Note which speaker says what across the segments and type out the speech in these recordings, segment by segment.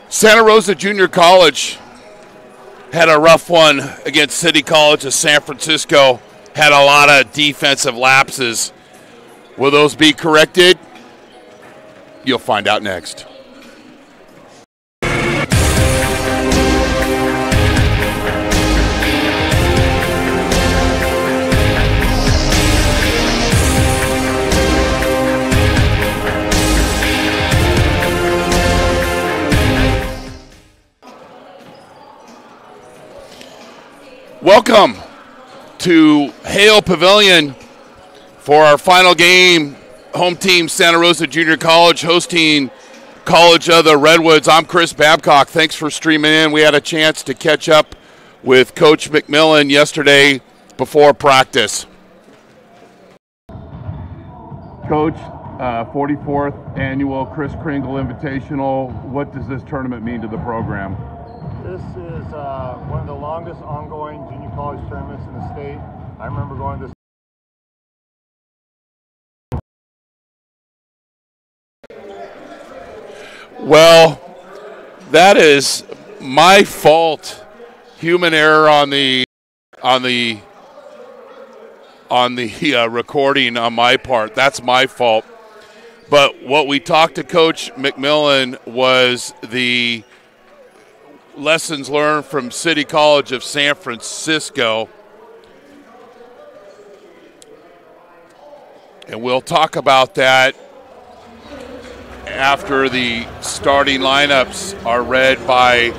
Speaker 1: Santa Rosa Junior College had a rough one against City College of San Francisco. Had a lot of defensive lapses. Will those be corrected? You'll find out next. Welcome to Hale Pavilion for our final game. Home team Santa Rosa Junior College hosting College of the Redwoods. I'm Chris Babcock. Thanks for streaming in. We had a chance to catch up with Coach McMillan yesterday before practice. Coach, 44th annual Chris Kringle Invitational. What does this tournament mean to the program?
Speaker 2: This is one of the longest ongoing junior college tournaments in the state. I remember going to this.
Speaker 1: Well, that is my fault. Human error on the recording on my part. That's my fault. But what we talked to Coach McMillan was the lessons learned from City College of San Francisco. And we'll talk about that after the starting lineups are read by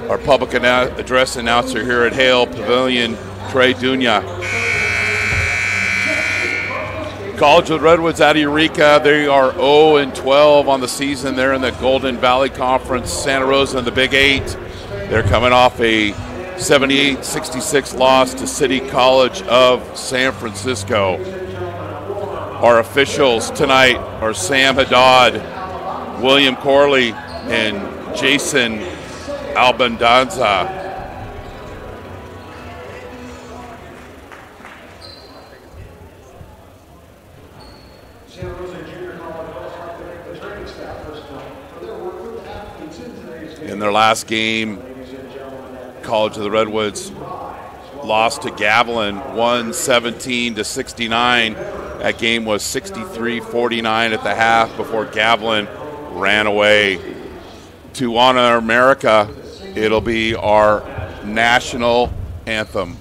Speaker 1: our public address announcer here at Hale Pavilion, Trey Dunya. College of the Redwoods out of Eureka. They are 0-12 on the season. They're in the Golden Valley Conference. Santa Rosa in the Big 8. They're coming off a 78-66 loss to City College of San Francisco. Our officials tonight are Sam Haddad, William Corley, and Jason Albandanza. In their last game, College of the Redwoods lost to Gavilan 117-69. That game was 63-49 at the half before Gavilan ran away. To honor America, it'll be our national anthem.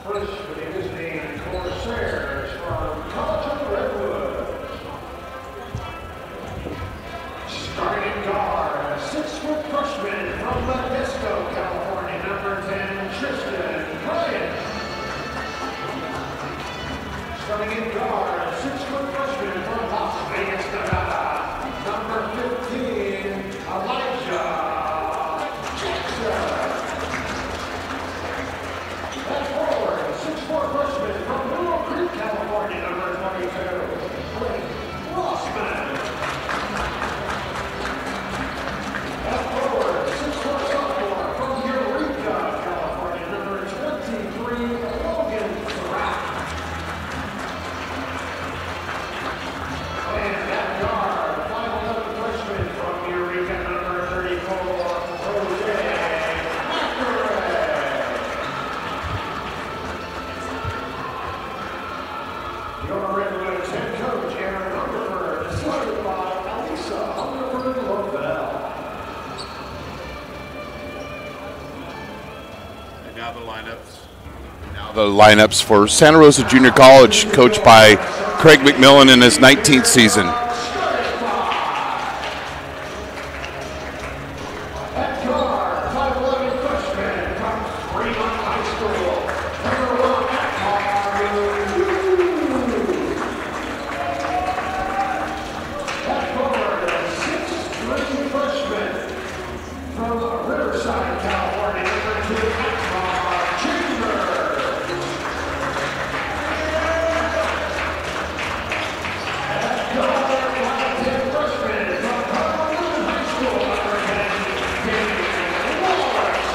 Speaker 3: First, for the visiting Corsairs from College of Redwoods. Starting at guard, 6-foot freshman from Modesto, California, number 10, Tristan Bryant. Starting at guard, 6-foot freshman from Las Vegas, Nevada, number 15, Elijah. Freshman from Willow Creek, California, number 22, Blake Rossman. At forward, 6'4" sophomore from Eureka, California, number 23, Logan Thrapp. And at guard, 5'11" freshman from Eureka, number 34, Rosa. Your Redwoods head coach, Aaron Hungerford, decided by Alisa Hungerford-Lovell.
Speaker 1: And now the lineups for Santa Rosa Junior College, coached by Craig McMillan in his 19th season.
Speaker 3: At guard, 5'11" freshman from Fremont High School, number 1 from Riverside, California, number 2, Chambers. At guard, 5'10" freshman from Harvard High School, number 10, Damian Wallace.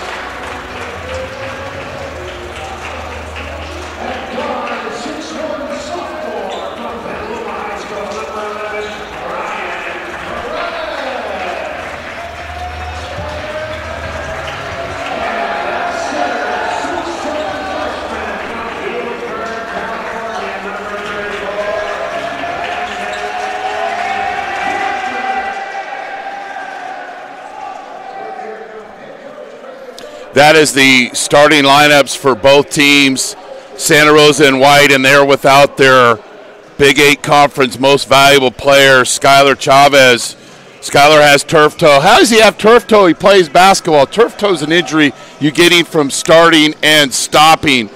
Speaker 3: At guard, 6'1" sophomore from Petaluma High School, number 11, Brian.
Speaker 1: That is the starting lineups for both teams, Santa Rosa and White, and they're without their Big 8 Conference most valuable player, Skylar Chavez. Skylar has turf toe. How does he have turf toe? He plays basketball. Turf toe is an injury you get him from starting and stopping.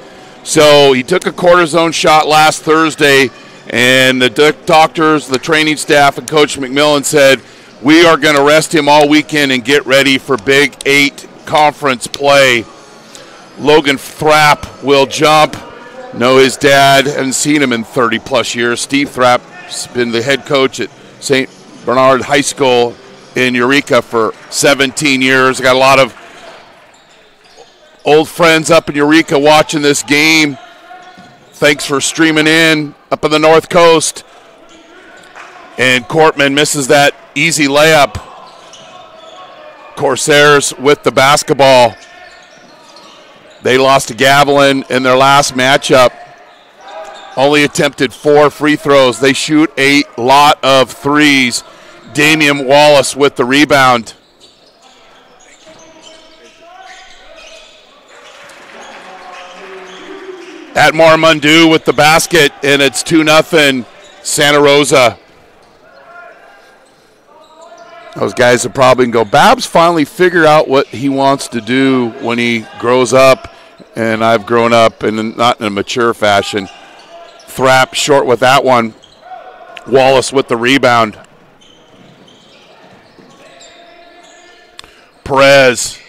Speaker 1: So he took a cortisone shot last Thursday, and the doctors, the training staff, and Coach McMillan said, we are going to rest him all weekend and get ready for Big 8 Conference play. Logan Thrapp will jump. Know his dad, haven't seen him in 30-plus years. Steve Thrapp's been the head coach at St. Bernard High School in Eureka for 17 years. I got a lot of old friends up in Eureka watching this game. Thanks for streaming in up on the North Coast. And Cortman misses that easy layup. Corsairs with the basketball. They lost to Gavilan in their last matchup. Only attempted 4 free throws. They shoot a lot of threes. Damian Wallace with the rebound. Atmar Mundu with the basket, and it's 2-0 Santa Rosa. Those guys will probably go, Babs finally figured out what he wants to do when he grows up, and I've grown up, and not in a mature fashion. Thrapp short with that one. Wallace with the rebound. Perez,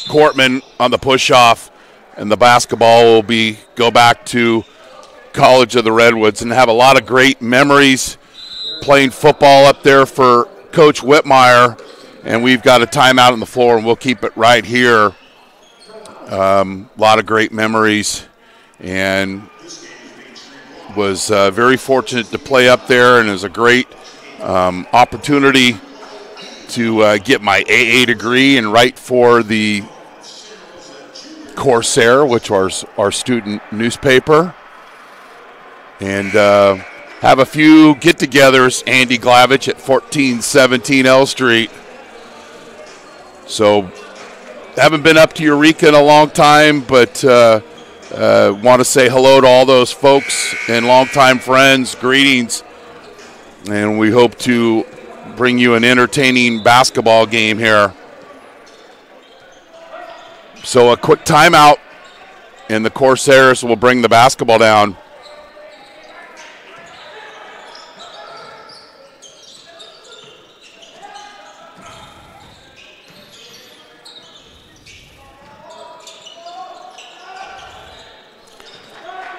Speaker 1: Cortman on the push-off, and the basketball will go back to College of the Redwoods, and have a lot of great memories playing football up there for Coach Whitmire, and we've got a timeout on the floor, and we'll keep it right here. A lot of great memories, and was very fortunate to play up there, and it was a great opportunity to get my AA degree and write for the Corsair, which was our student newspaper, and have a few get-togethers, Andy Glavich at 1417 L Street. So haven't been up to Eureka in a long time, but Want to say hello to all those folks and longtime friends. Greetings. And we hope to bring you an entertaining basketball game here. So a quick timeout, and the Corsairs will bring the basketball down.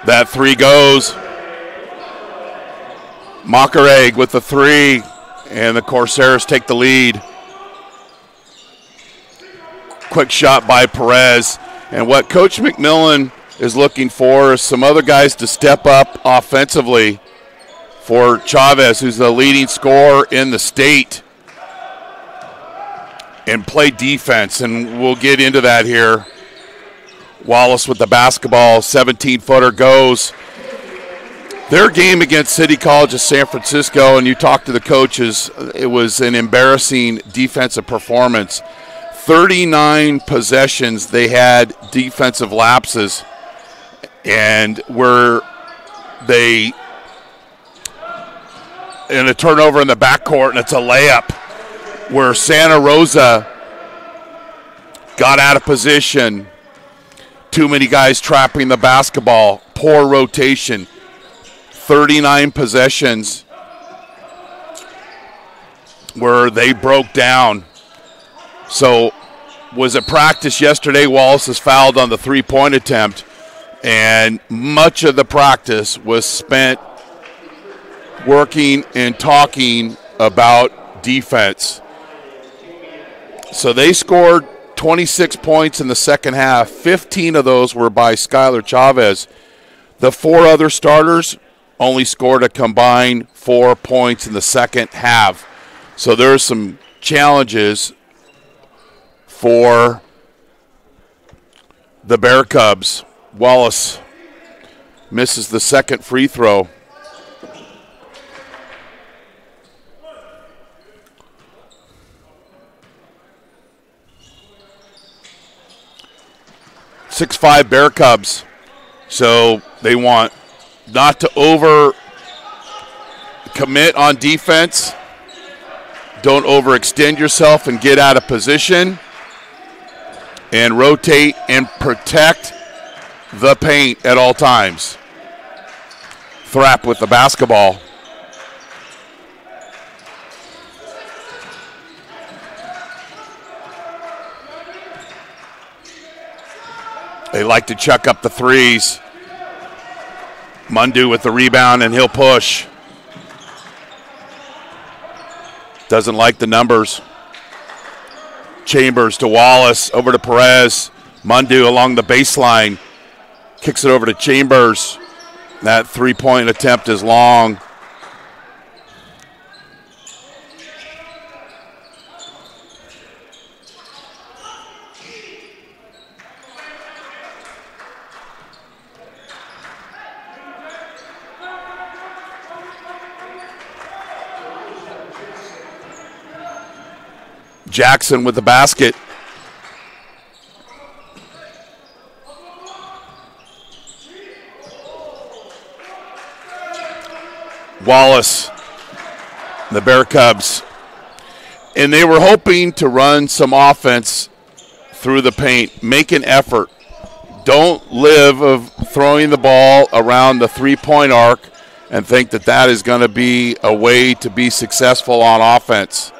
Speaker 1: That three goes. Makareg with the three, and the Corsairs take the lead. Quick shot by Perez. And what Coach McMillan is looking for is some other guys to step up offensively for Chavez, who's the leading scorer in the state, and play defense. And we'll get into that here. Wallace with the basketball, 17-footer goes. Their game against City College of San Francisco, and you talked to the coaches, it was an embarrassing defensive performance. 39 possessions they had defensive lapses, and where they in a turnover in the backcourt, and it's a layup where Santa Rosa got out of position. Too many guys trapping the basketball. Poor rotation. 39 possessions where they broke down. So was at practice yesterday. Wallace is fouled on the three-point attempt, and much of the practice was spent working and talking about defense. So they scored 26 points in the second half. 15 of those were by Skylar Chavez. The four other starters only scored a combined 4 points in the second half. So there's some challenges for the Bear Cubs. Wallace misses the second free throw. .65 Bear Cubs, so they want not to over commit on defense. Don't overextend yourself and get out of position, and rotate and protect the paint at all times. Thrapp with the basketball. They like to chuck up the threes. Mundu with the rebound, and he'll push. Doesn't like the numbers. Chambers to Wallace, over to Perez. Mundu along the baseline. Kicks it over to Chambers. That three-point attempt is long. Jackson with the basket. Wallace, the Bear Cubs. And they were hoping to run some offense through the paint. Make an effort. Don't live of throwing the ball around the three-point arc and think that that is going to be a way to be successful on offense.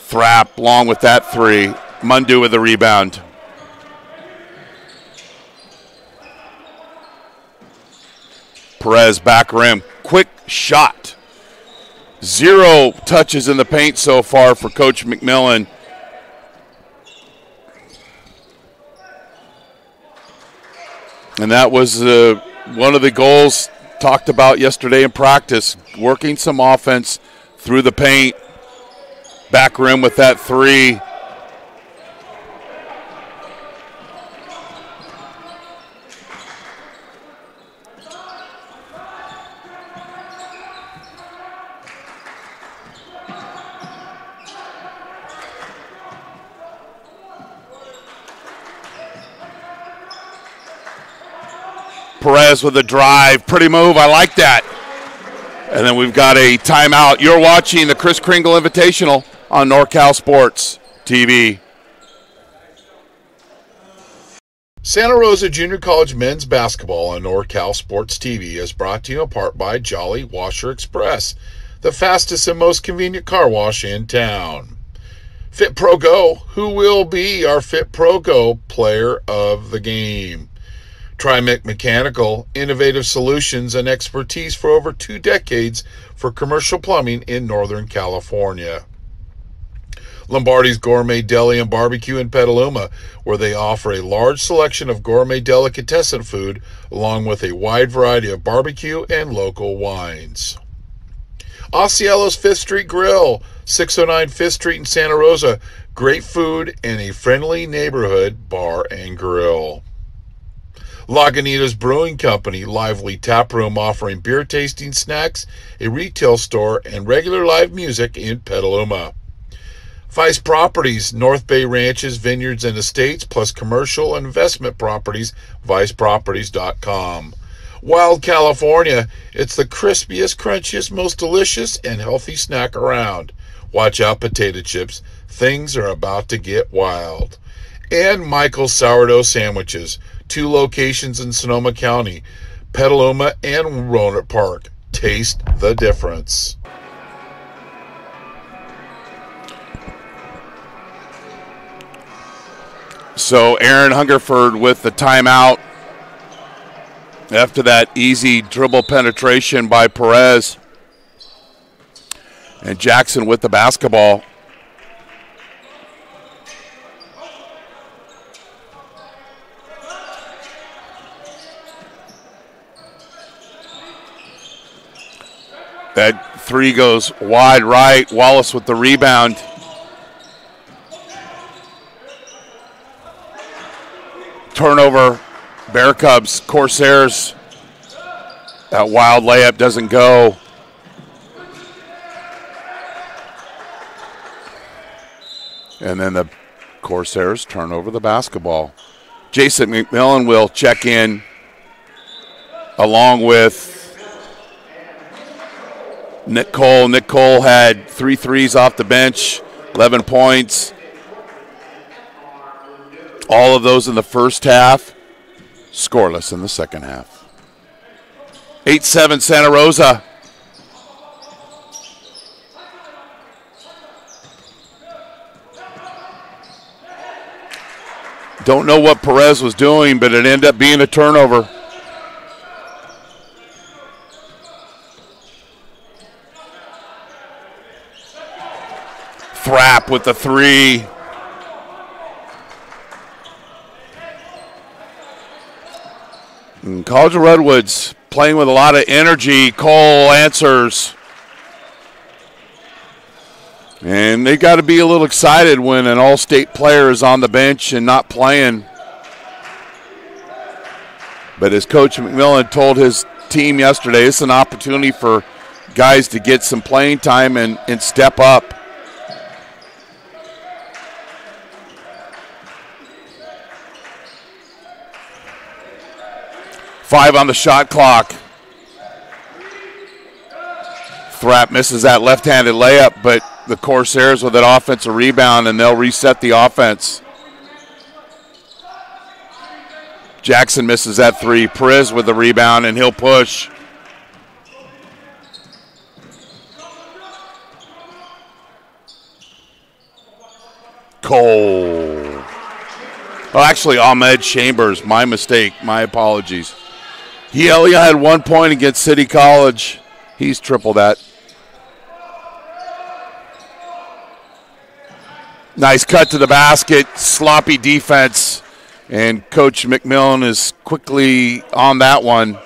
Speaker 1: Thrapp along with that three. Mundu with the rebound. Perez back rim. Quick shot. 0 touches in the paint so far for Coach McMillan. And that was one of the goals talked about yesterday in practice. Working some offense through the paint. Back rim with that three. Perez with a drive. Pretty move. I like that. And then we've got a timeout. You're watching the Kris Kringle Invitational on NorCal Sports TV.
Speaker 4: Santa Rosa Junior College men's basketball on NorCal Sports TV is brought to you in part by Jolly Washer Express, the fastest and most convenient car wash in town. Fit Pro Go, who will be our Fit Pro Go player of the game? Trimec Mechanical, innovative solutions and expertise for over 2 decades for commercial plumbing in Northern California. Lombardi's Gourmet Deli and Barbecue in Petaluma, where they offer a large selection of gourmet delicatessen food, along with a wide variety of barbecue and local wines. Osceola's 5th Street Grill, 609 5th Street in Santa Rosa. Great food and a friendly neighborhood bar and grill. Lagunitas Brewing Company, lively tap room offering beer tasting snacks, a retail store, and regular live music in Petaluma. Vice Properties, North Bay Ranches, Vineyards, and Estates, plus commercial and investment properties, viceproperties.com. Wild California, it's the crispiest, crunchiest, most delicious, and healthy snack around. Watch out, potato chips. Things are about to get wild. And Michael's Sourdough Sandwiches, 2 locations in Sonoma County, Petaluma and Roanoke Park. Taste the difference.
Speaker 1: So Aaron Hungerford with the timeout after that easy dribble penetration by Perez. And Jackson with the basketball. That 3 goes wide right. Wallace with the rebound. Turnover, Bear Cubs, Corsairs. That wild layup doesn't go. And then the Corsairs turn over the basketball. Jason McMillan will check in along with Nick Cole. Nick Cole had 3 threes off the bench, 11 points. All of those in the first half, scoreless in the second half. 8-7 Santa Rosa. Don't know what Perez was doing, but it ended up being a turnover. Thrapp with the 3. And College of Redwoods playing with a lot of energy. Cole answers. And they got to be a little excited when an all-state player is on the bench and not playing. But as Coach McMillan told his team yesterday, it's an opportunity for guys to get some playing time and step up. Five on the shot clock. Thrapp misses that left-handed layup, but the Corsairs with an offensive rebound, and they'll reset the offense. Jackson misses that 3. Perez with the rebound, and he'll push. Cole. Oh, actually, Ahmed Chambers. My mistake. My apologies. He only had 1 point against City College. He's triple that. Nice cut to the basket. Sloppy defense. And Coach McMillan is quickly on that one.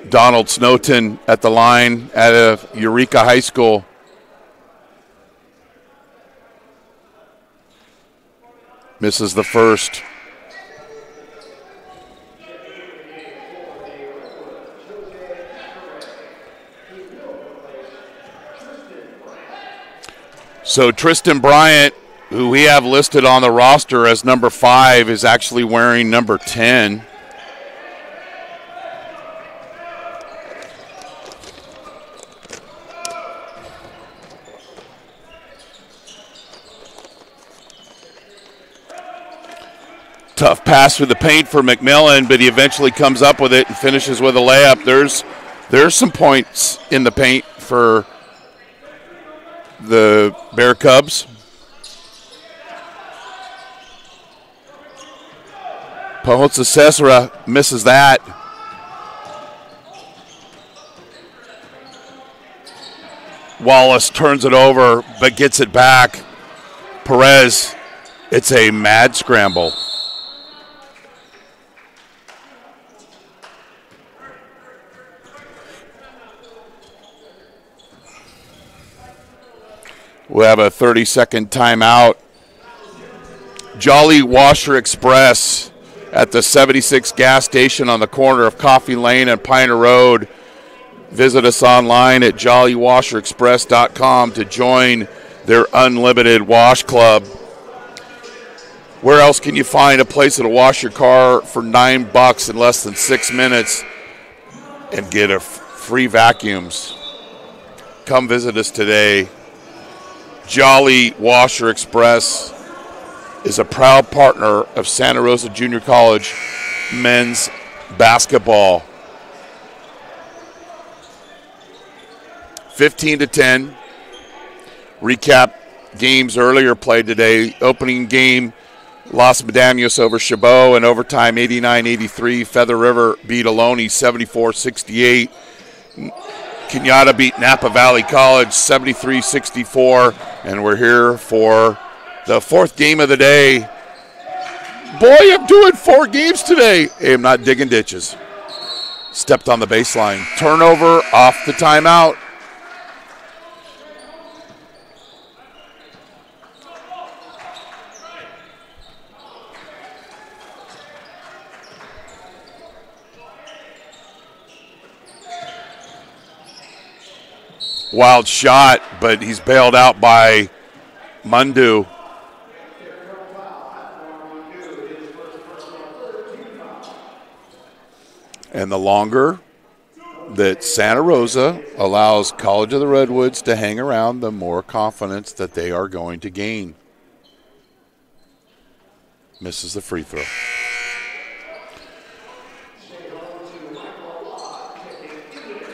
Speaker 1: Donald Snowton at the line at Eureka High School. Misses the first. So Tristan Bryant who we have listed on the roster as number 5, is actually wearing number 10. Tough pass through the paint for McMillan, but he eventually comes up with it and finishes with a layup. There's some points in the paint for the Bear Cubs. Pohosa Cesara misses that. Wallace turns it over but gets it back. Perez, it's a mad scramble. We'll have a 30-second timeout. Jolly Washer Express at the 76 gas station on the corner of Coffee Lane and Pioneer Road. Visit us online at jollywasherexpress.com to join their unlimited wash club. Where else can you find a place to wash your car for $9 in less than 6 minutes and get free vacuums? Come visit us today. Jolly Washer Express is a proud partner of Santa Rosa Junior College men's basketball. 15-10. Recap games earlier played today. Opening game, Los Medanos over Chabot. In overtime, 89-83. Feather River beat Ohlone 74-68. Kenyatta beat Napa Valley College 73-64, and we're here for the 4th game of the day. Boy, I'm doing 4 games today. Hey, I'm not digging ditches. Stepped on the baseline. Turnover off the timeout. Wild shot, but he's bailed out by Mundu. And the longer that Santa Rosa allows College of the Redwoods to hang around, the more confidence that they are going to gain. Misses the free throw.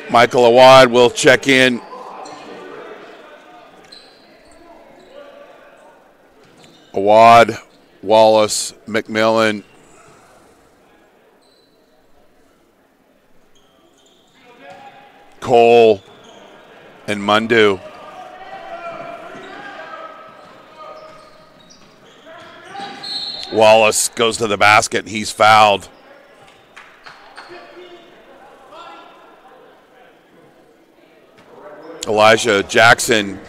Speaker 1: Michael Awad will check in. Awad, Wallace, McMillan. Cole and Mundu. Wallace goes to the basket and he's fouled. Elijah Jackson,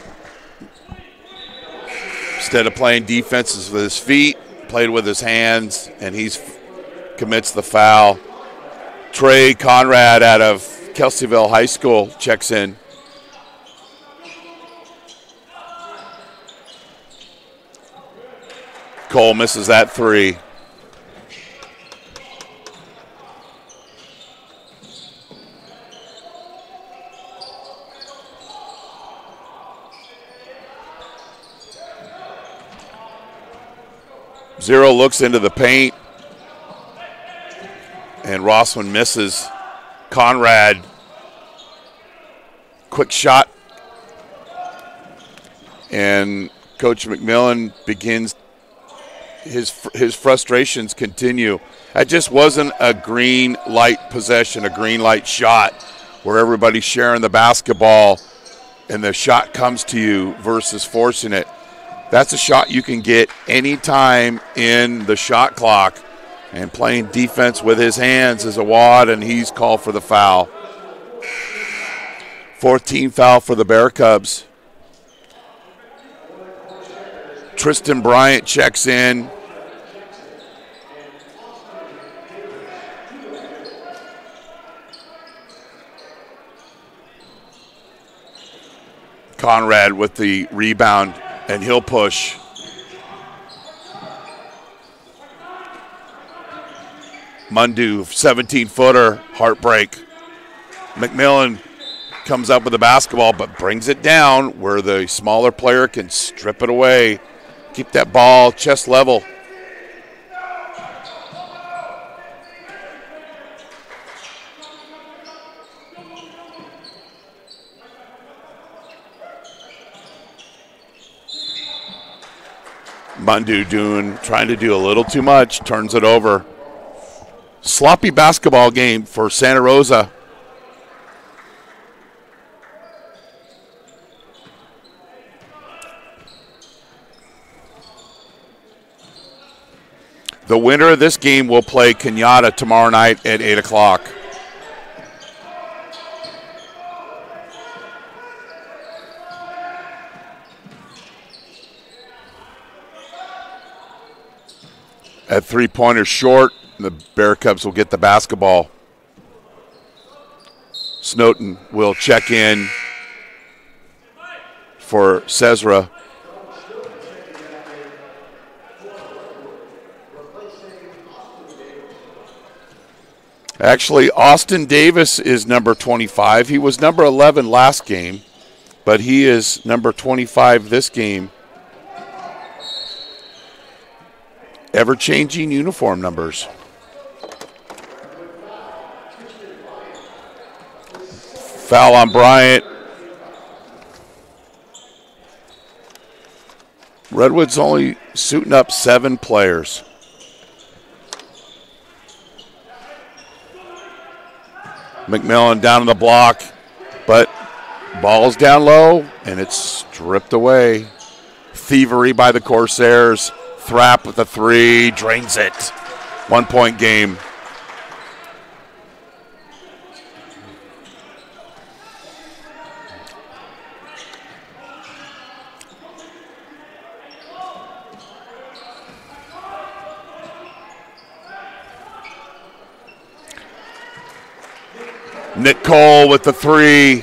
Speaker 1: instead of playing defenses with his feet, played with his hands, and he commits the foul. Trey Conrad out of Kelseyville High School checks in. Cole misses that three. Zero looks into the paint, and Rossman misses. Conrad, quick shot, and Coach McMillan begins his frustrations continue. That just wasn't a green light possession, a green light shot where everybody's sharing the basketball and the shot comes to you versus forcing it. That's a shot you can get anytime in the shot clock. And playing defense with his hands is Awad, and he's called for the foul. 14th foul for the Bear Cubs. Tristan Bryant checks in. Conrad with the rebound, and he'll push. Mundu, 17-footer, heartbreak. McMillan comes up with the basketball but brings it down where the smaller player can strip it away. Keep that ball chest level. Mundu trying to do a little too much, turns it over. Sloppy basketball game for Santa Rosa. The winner of this game will play Kenyatta tomorrow night at 8 o'clock. At three-pointer short, the Bear Cubs will get the basketball. Snowden will check in for Cesra. Actually, Austin Davis is number 25. He was number 11 last game, but he is number 25 this game. Ever-changing uniform numbers. Foul on Bryant. Redwoods only suiting up 7 players. McMillan down on the block, but ball's down low, and it's stripped away. Thievery by the Corsairs. Thrapp with a 3, drains it. 1-point game. Nick Cole with the 3.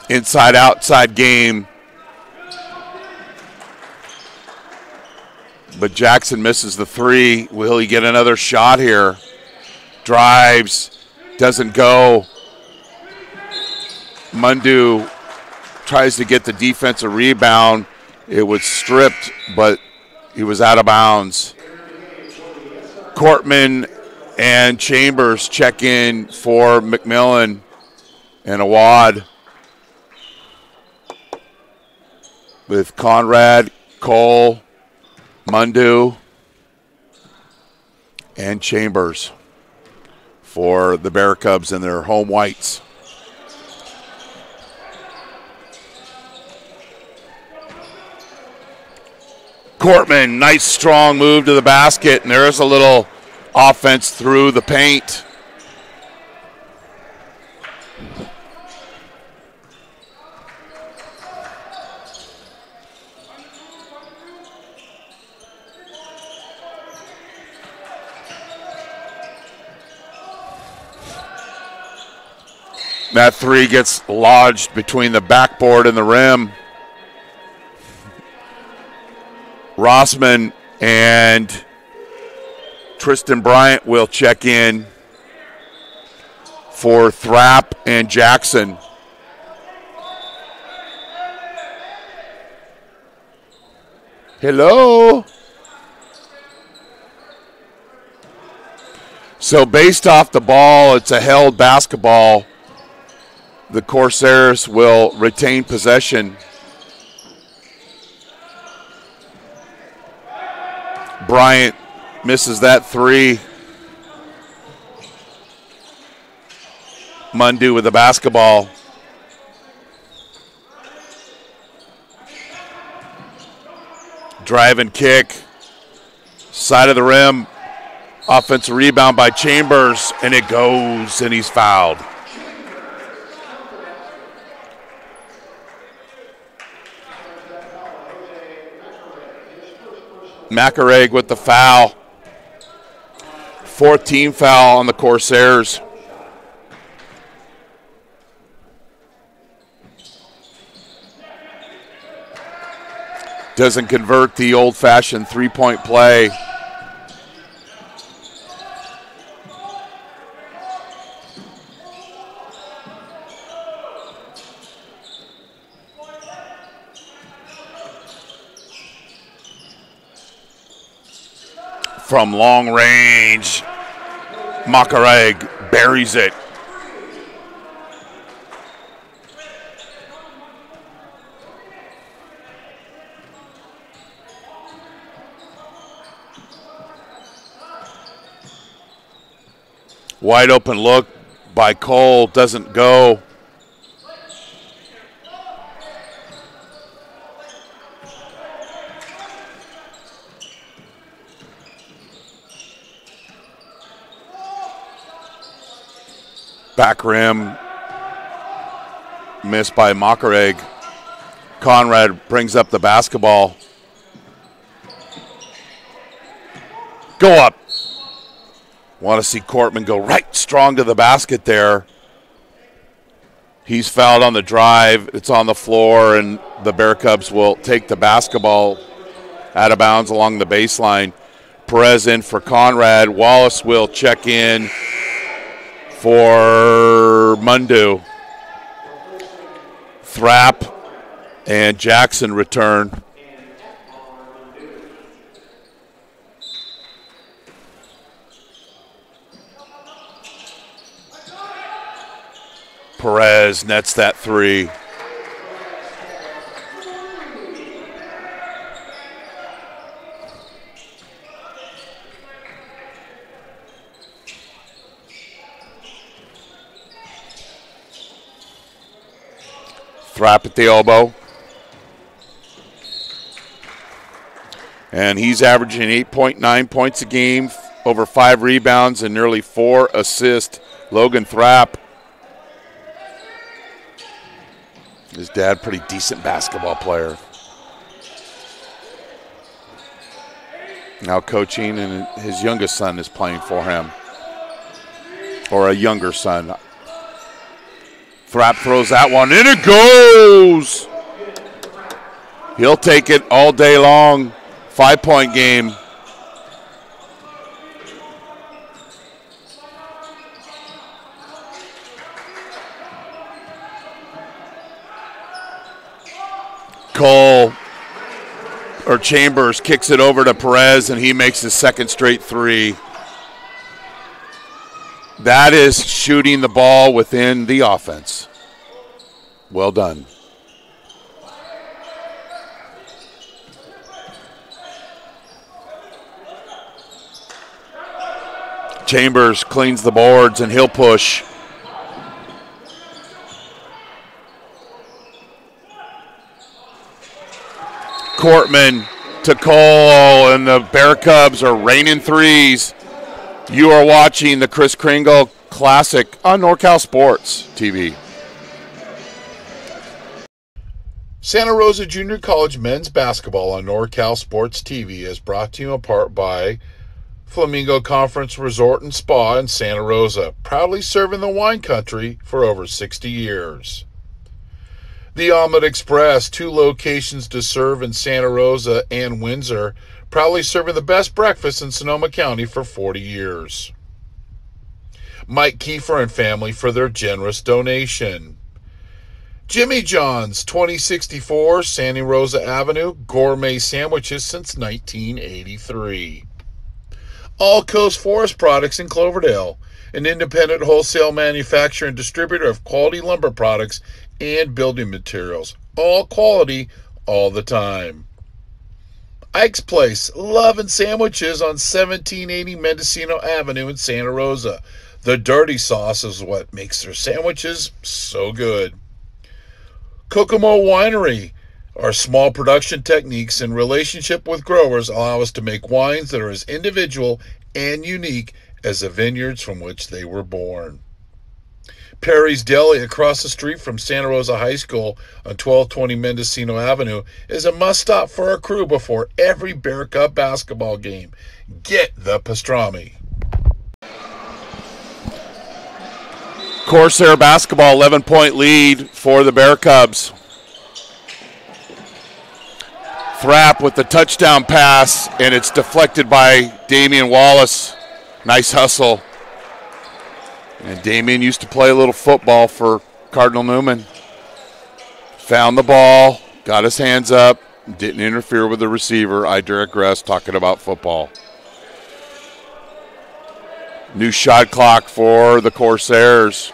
Speaker 1: Inside-outside game. But Jackson misses the 3. Will he get another shot here? Drives. Doesn't go. Mundu tries to get the defensive rebound. It was stripped, but he was out of bounds. Cortman and Chambers check in for McMillan and Awad. With Conrad, Cole, Mundu, and Chambers for the Bear Cubs in their home whites. Cortman, nice strong move to the basket, and there's a little offense through the paint. That 3 gets lodged between the backboard and the rim. Rossman and Tristan Bryant will check in for Thrapp and Jackson. Hello. So based off the ball, it's a held basketball. The Corsairs will retain possession. Bryant misses that 3. Mundu with the basketball. Drive and kick. Side of the rim. Offensive rebound by Chambers, and it goes, and he's fouled. Macareg with the foul. 4th team foul on the Corsairs. Doesn't convert the old-fashioned three-point play. From long range, Makareg buries it. Wide open look by Cole, doesn't go. Back rim, missed by Makareg. Conrad brings up the basketball. Go up. Want to see Cortman go right strong to the basket there. He's fouled on the drive. It's on the floor, and the Bear Cubs will take the basketball out of bounds along the baseline. Perez in for Conrad. Wallace will check in for Mundu. Thrapp and Jackson return. Perez nets that three. Thrapp at the elbow. And he's averaging 8.9 points a game, over 5 rebounds, and nearly 4 assists. Logan Thrapp. His dad, pretty decent basketball player. Now coaching, and his youngest son is playing for him. Or a younger son. Thrapp throws that one, and it goes! He'll take it all day long. 5-point game. Cole, or Chambers, kicks it over to Perez, and he makes his second straight three. That is shooting the ball within the offense. Well done. Chambers cleans the boards, and he'll push. Cortman to Cole, and the Bear Cubs are raining threes. You are watching the Kris Kringle Classic on NorCal Sports TV.
Speaker 4: Santa Rosa Junior College men's basketball on NorCal Sports TV is brought to you in part by Flamingo Conference Resort and Spa in Santa Rosa, proudly serving the wine country for over 60 years. The Omelet Express, 2 locations to serve in Santa Rosa and Windsor, proudly serving the best breakfast in Sonoma County for 40 years. Mike Kiefer and family for their generous donation. Jimmy John's, 2064 Santa Rosa Avenue, gourmet sandwiches since 1983. All Coast Forest Products in Cloverdale, an independent wholesale manufacturer and distributor of quality lumber products and building materials. All quality, all the time. Ike's Place, love and sandwiches on 1780 Mendocino Avenue in Santa Rosa. The dirty sauce is what makes their sandwiches so good. Kokomo Winery. Our small production techniques and relationship with growers allow us to make wines that are as individual and unique as the vineyards from which they were born. Perry's Deli across the street from Santa Rosa High School on 1220 Mendocino Avenue is a must-stop for our crew before every Bear Cub basketball game. Get the pastrami.
Speaker 1: Corsair basketball, 11-point lead for the Bear Cubs. Thrapp with the touchdown pass, and it's deflected by Damian Wallace. Nice hustle. And Damian used to play a little football for Cardinal Newman. Found the ball, got his hands up, didn't interfere with the receiver. I digress, talking about football. New shot clock for the Corsairs.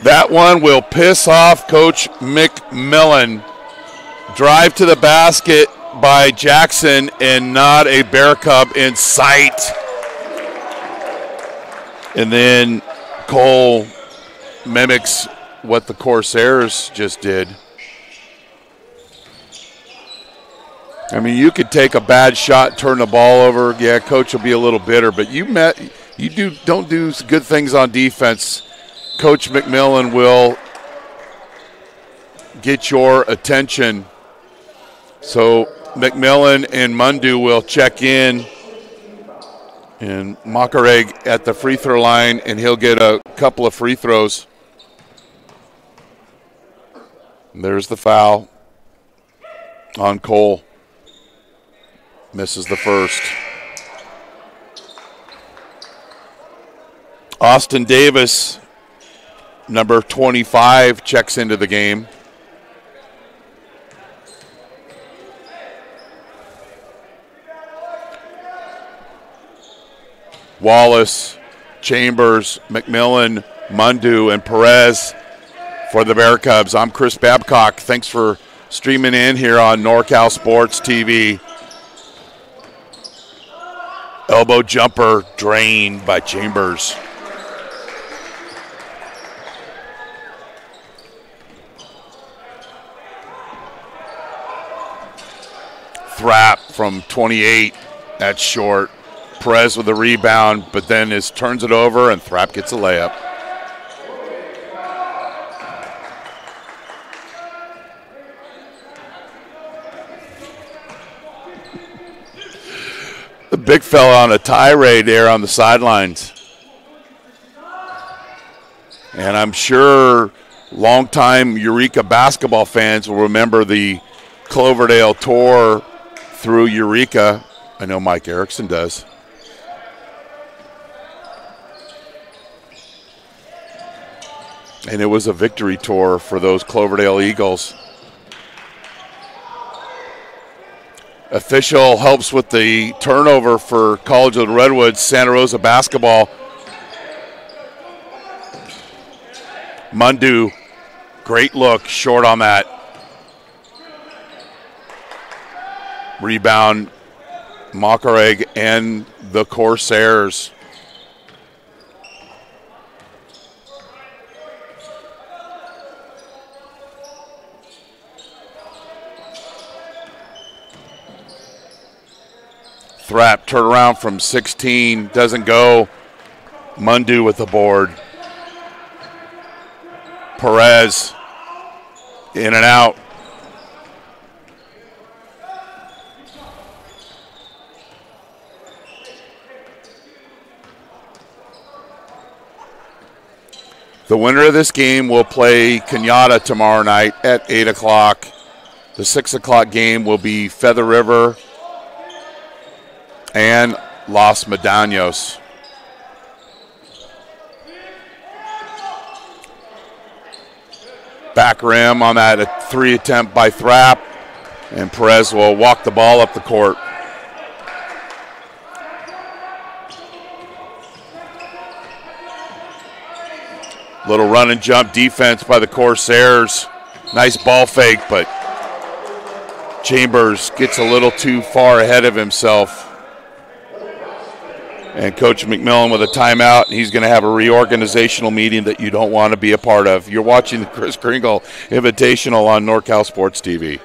Speaker 1: That one will piss off Coach McMillan. Drive to the basket by Jackson and not a Bear Cub in sight. And then Cole mimics what the Corsairs just did. I mean, you could take a bad shot, turn the ball over. Yeah, coach will be a little bitter, but don't do good things on defense. Coach McMillan will get your attention. So McMillan and Mundu will check in, and Makareg at the free throw line, and he'll get a couple of free throws. And there's the foul on Cole. Misses the first. Austin Davis, number 25, checks into the game. Wallace, Chambers, McMillan, Mundu, and Perez for the Bear Cubs. I'm Chris Babcock. Thanks for streaming in here on NorCal Sports TV. Elbow jumper drained by Chambers. Thrapp from 28. That's short. Perez with a rebound, but then turns it over, and Thrapp gets a layup. The big fella on a tirade there on the sidelines. And I'm sure longtime Eureka basketball fans will remember the Cloverdale tour through Eureka. I know Mike Erickson does. And it was a victory tour for those Cloverdale Eagles. Official helps with the turnover for College of the Redwoods, Santa Rosa basketball. Mundu, great look, short on that. Rebound, Makareg and the Corsairs. Thrapp, turn around from 16, doesn't go. Mundu with the board. Perez, in and out. The winner of this game will play Kenyatta tomorrow night at 8 o'clock. The 6 o'clock game will be Feather River and Los Medanos. Back rim on that three attempt by Thrapp, and Perez will walk the ball up the court. Little run and jump defense by the Corsairs. Nice ball fake, but Chambers gets a little too far ahead of himself. And Coach McMillan with a timeout, and he's going to have a reorganizational meeting that you don't want to be a part of. You're watching the Chris Kringle Invitational on NorCal Sports TV.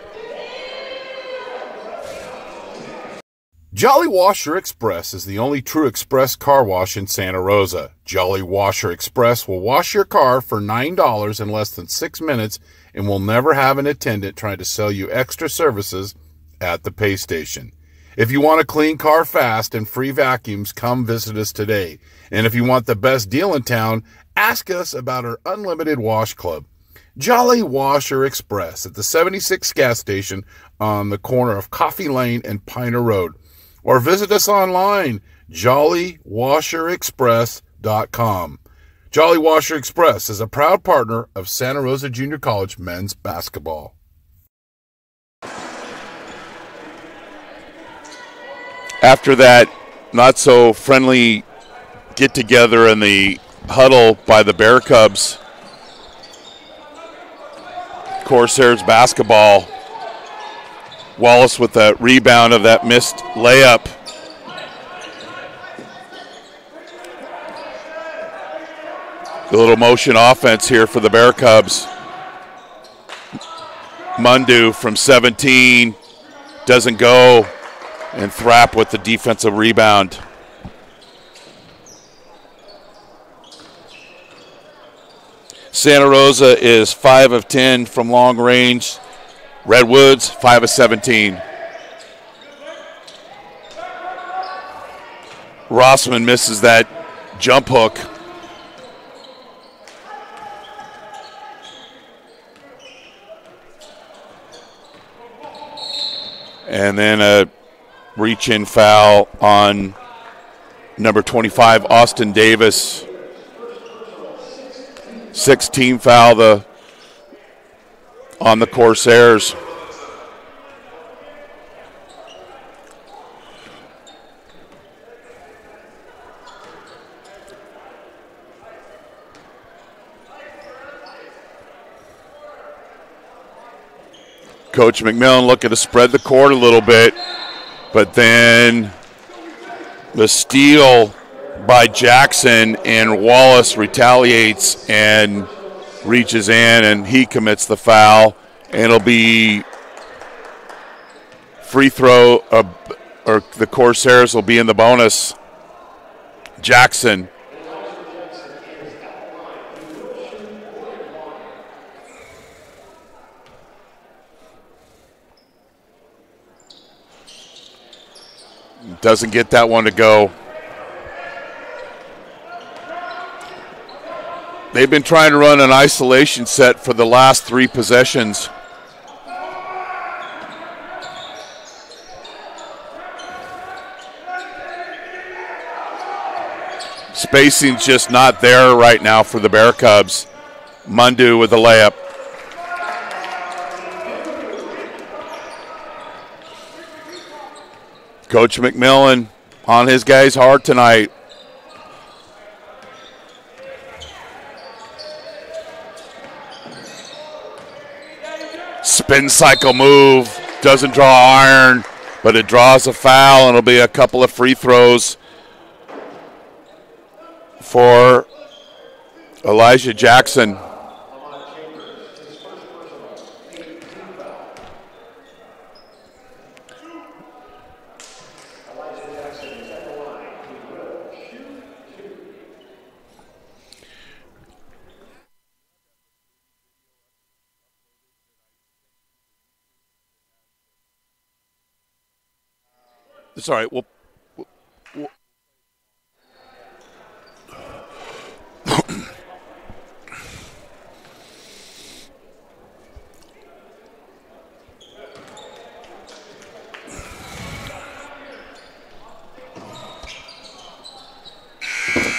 Speaker 4: Jolly Washer Express is the only true express car wash in Santa Rosa. Jolly Washer Express will wash your car for $9 in less than 6 minutes and will never have an attendant trying to sell you extra services at the pay station. If you want a clean car fast and free vacuums, come visit us today. And if you want the best deal in town, ask us about our unlimited wash club. Jolly Washer Express at the 76 gas station on the corner of Coffee Lane and Piner Road. Or visit us online, jollywasherexpress.com. Jolly Washer Express is a proud partner of Santa Rosa Junior College men's basketball.
Speaker 1: After that not-so-friendly get-together in the huddle by the Bear Cubs, Corsairs basketball. Wallace with the rebound of that missed layup. A little motion offense here for the Bear Cubs. Mundu from 17 doesn't go, and Thrapp with the defensive rebound. Santa Rosa is 5 of 10 from long range. Redwoods, 5 of 17. Rossman misses that jump hook. And then a reach-in foul on number 25, Austin Davis. 6-team foul on the Corsairs. Coach McMillan looking to spread the court a little bit, but then the steal by Jackson, and Wallace retaliates and reaches in, and he commits the foul, and it'll be free throw, or the Corsairs will be in the bonus. Jackson. Doesn't get that one to go. They've been trying to run an isolation set for the last 3 possessions. Spacing's just not there right now for the Bear Cubs. Mundu with the layup. Coach McMillan on his guys hard tonight. Spin cycle move, doesn't draw iron, but it draws a foul, and it'll be a couple of free throws for Elijah Jackson. It's all right. We'll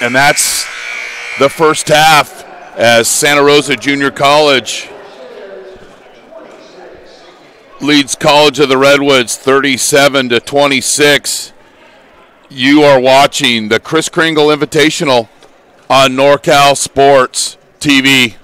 Speaker 1: and that's the first half as Santa Rosa Junior College leads College of the Redwoods 37-26. You are watching the Kris Kringle Invitational on NorCal Sports TV.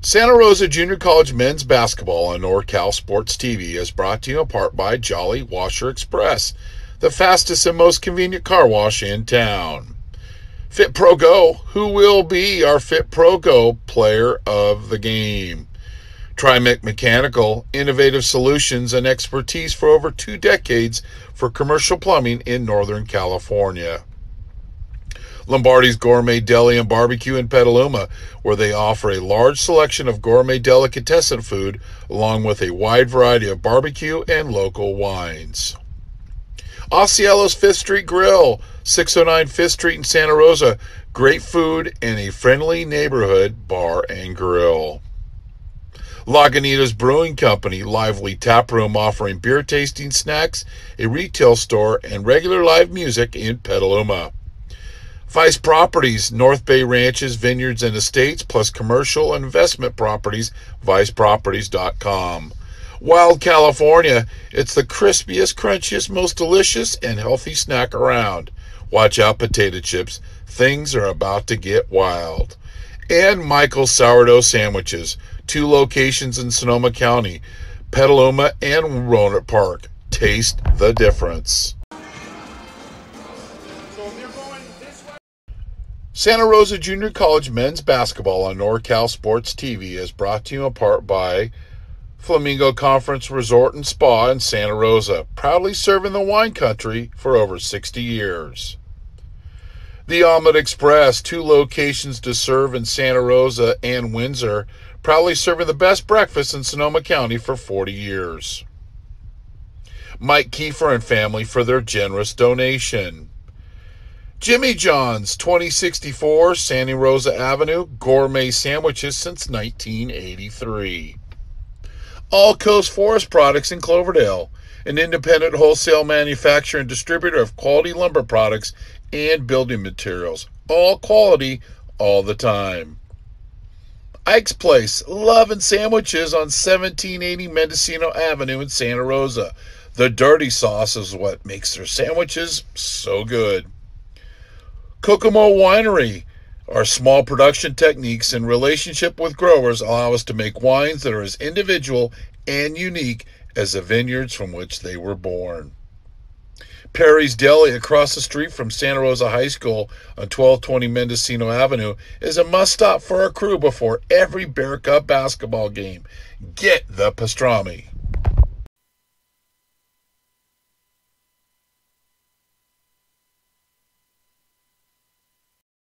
Speaker 4: Santa Rosa Junior College men's basketball on NorCal Sports TV is brought to you in part by Jolly Washer Express, the fastest and most convenient car wash in town. Fit Pro Go, who will be our Fit Pro Go player of the game? Trimec Mechanical, innovative solutions and expertise for over 2 decades for commercial plumbing in Northern California. Lombardi's Gourmet Deli and Barbecue in Petaluma, where they offer a large selection of gourmet delicatessen food along with a wide variety of barbecue and local wines. Osceola's Fifth Street Grill, 609 Fifth Street in Santa Rosa. Great food and a friendly neighborhood bar and grill. Lagunitas Brewing Company, lively tap room offering beer tasting snacks, a retail store, and regular live music in Petaluma. Vice Properties, North Bay Ranches, Vineyards, and Estates, plus commercial and investment properties, viceproperties.com. Wild California, it's the crispiest, crunchiest, most delicious, and healthy snack around. Watch out, potato chips. Things are about to get wild. And Michael's Sourdough Sandwiches, 2 locations in Sonoma County, Petaluma and Roanoke Park. Taste the difference. Santa Rosa Junior College men's basketball on NorCal Sports TV is brought to you in part by Flamingo Conference Resort and Spa in Santa Rosa, proudly serving the wine country for over 60 years. The Omelet Express, 2 locations to serve in Santa Rosa and Windsor, proudly serving the best breakfast in Sonoma County for 40 years. Mike Kiefer and family for their generous donation. Jimmy John's, 2064 Santa Rosa Avenue, gourmet sandwiches since 1983. All Coast Forest Products in Cloverdale, an independent wholesale manufacturer and distributor of quality lumber products and building materials. All quality, all the time. Ike's Place, love and sandwiches on 1780 Mendocino Avenue in Santa Rosa. The dirty sauce is what makes their sandwiches so good. Kokomo Winery. Our small production techniques and relationship with growers allow us to make wines that are as individual and unique as the vineyards from which they were born. Perry's Deli, across the street from Santa Rosa High School on 1220 Mendocino Avenue, is a must-stop for our crew before every Bear Cup basketball game. Get the pastrami.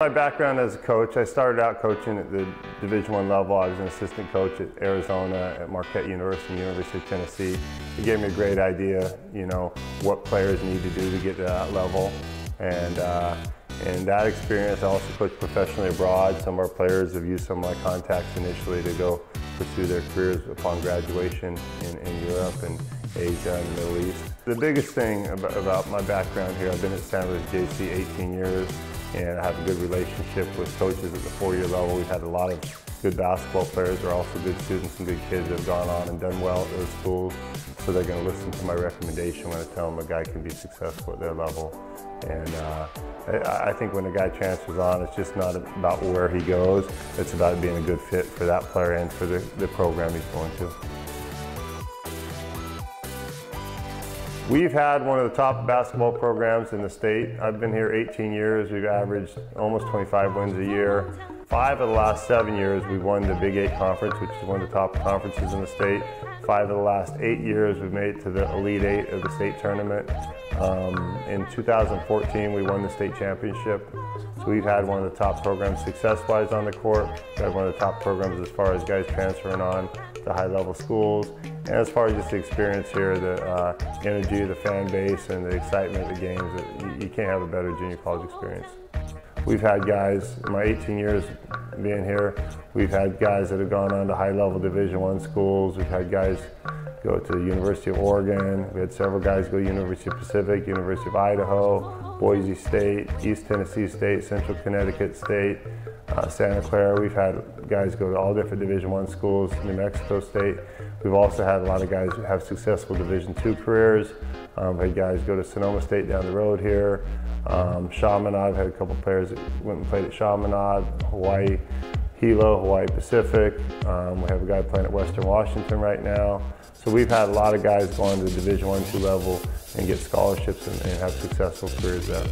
Speaker 2: My background as a coach, I started out coaching at the Division I level. I was an assistant coach at Arizona, at Marquette University, University of Tennessee. It gave me a great idea, what players need to do to get to that level. And that experience, I also coached professionally abroad. Some of our players have used some of my contacts initially to go pursue their careers upon graduation in Europe and Asia and the Middle East. The biggest thing about my background here, I've been at Santa Rosa JC 18 years. And I have a good relationship with coaches at the 4-year level. We've had a lot of good basketball players who are also good students and good kids that have gone on and done well at those schools. So they're going to listen to my recommendation when I tell them a guy can be successful at their level. And I think when a guy transfers on, it's just not about where he goes. It's about being a good fit for that player and for the program he's going to. We've had one of the top basketball programs in the state. I've been here 18 years. We've averaged almost 25 wins a year. 5 of the last 7 years, we've won the Big 8 Conference, which is one of the top conferences in the state. 5 of the last 8 years, we've made it to the Elite 8 of the state tournament. In 2014, we won the state championship. So we've had one of the top programs success-wise on the court. We've had one of the top programs as far as guys transferring on to high-level schools. And as far as just the experience here, the energy of the fan base and the excitement of the games, you can't have a better junior college experience. We've had guys, in my 18 years being here, we've had guys that have gone on to high-level Division I schools. We've had guys go to the University of Oregon. We had several guys go to University of Pacific, University of Idaho, Boise State, East Tennessee State, Central Connecticut State, Santa Clara. We've had guys go to all different Division I schools, New Mexico State. We've also had a lot of guys who have successful Division II careers. We've had guys go to Sonoma State down the road here. Chaminade, I've had a couple players that went and played at Chaminade, Hawaii. Hilo, Hawaii Pacific. We have a guy playing at Western Washington right now. So we've had a lot of guys go on to the Division I, II level and get scholarships and have successful careers there.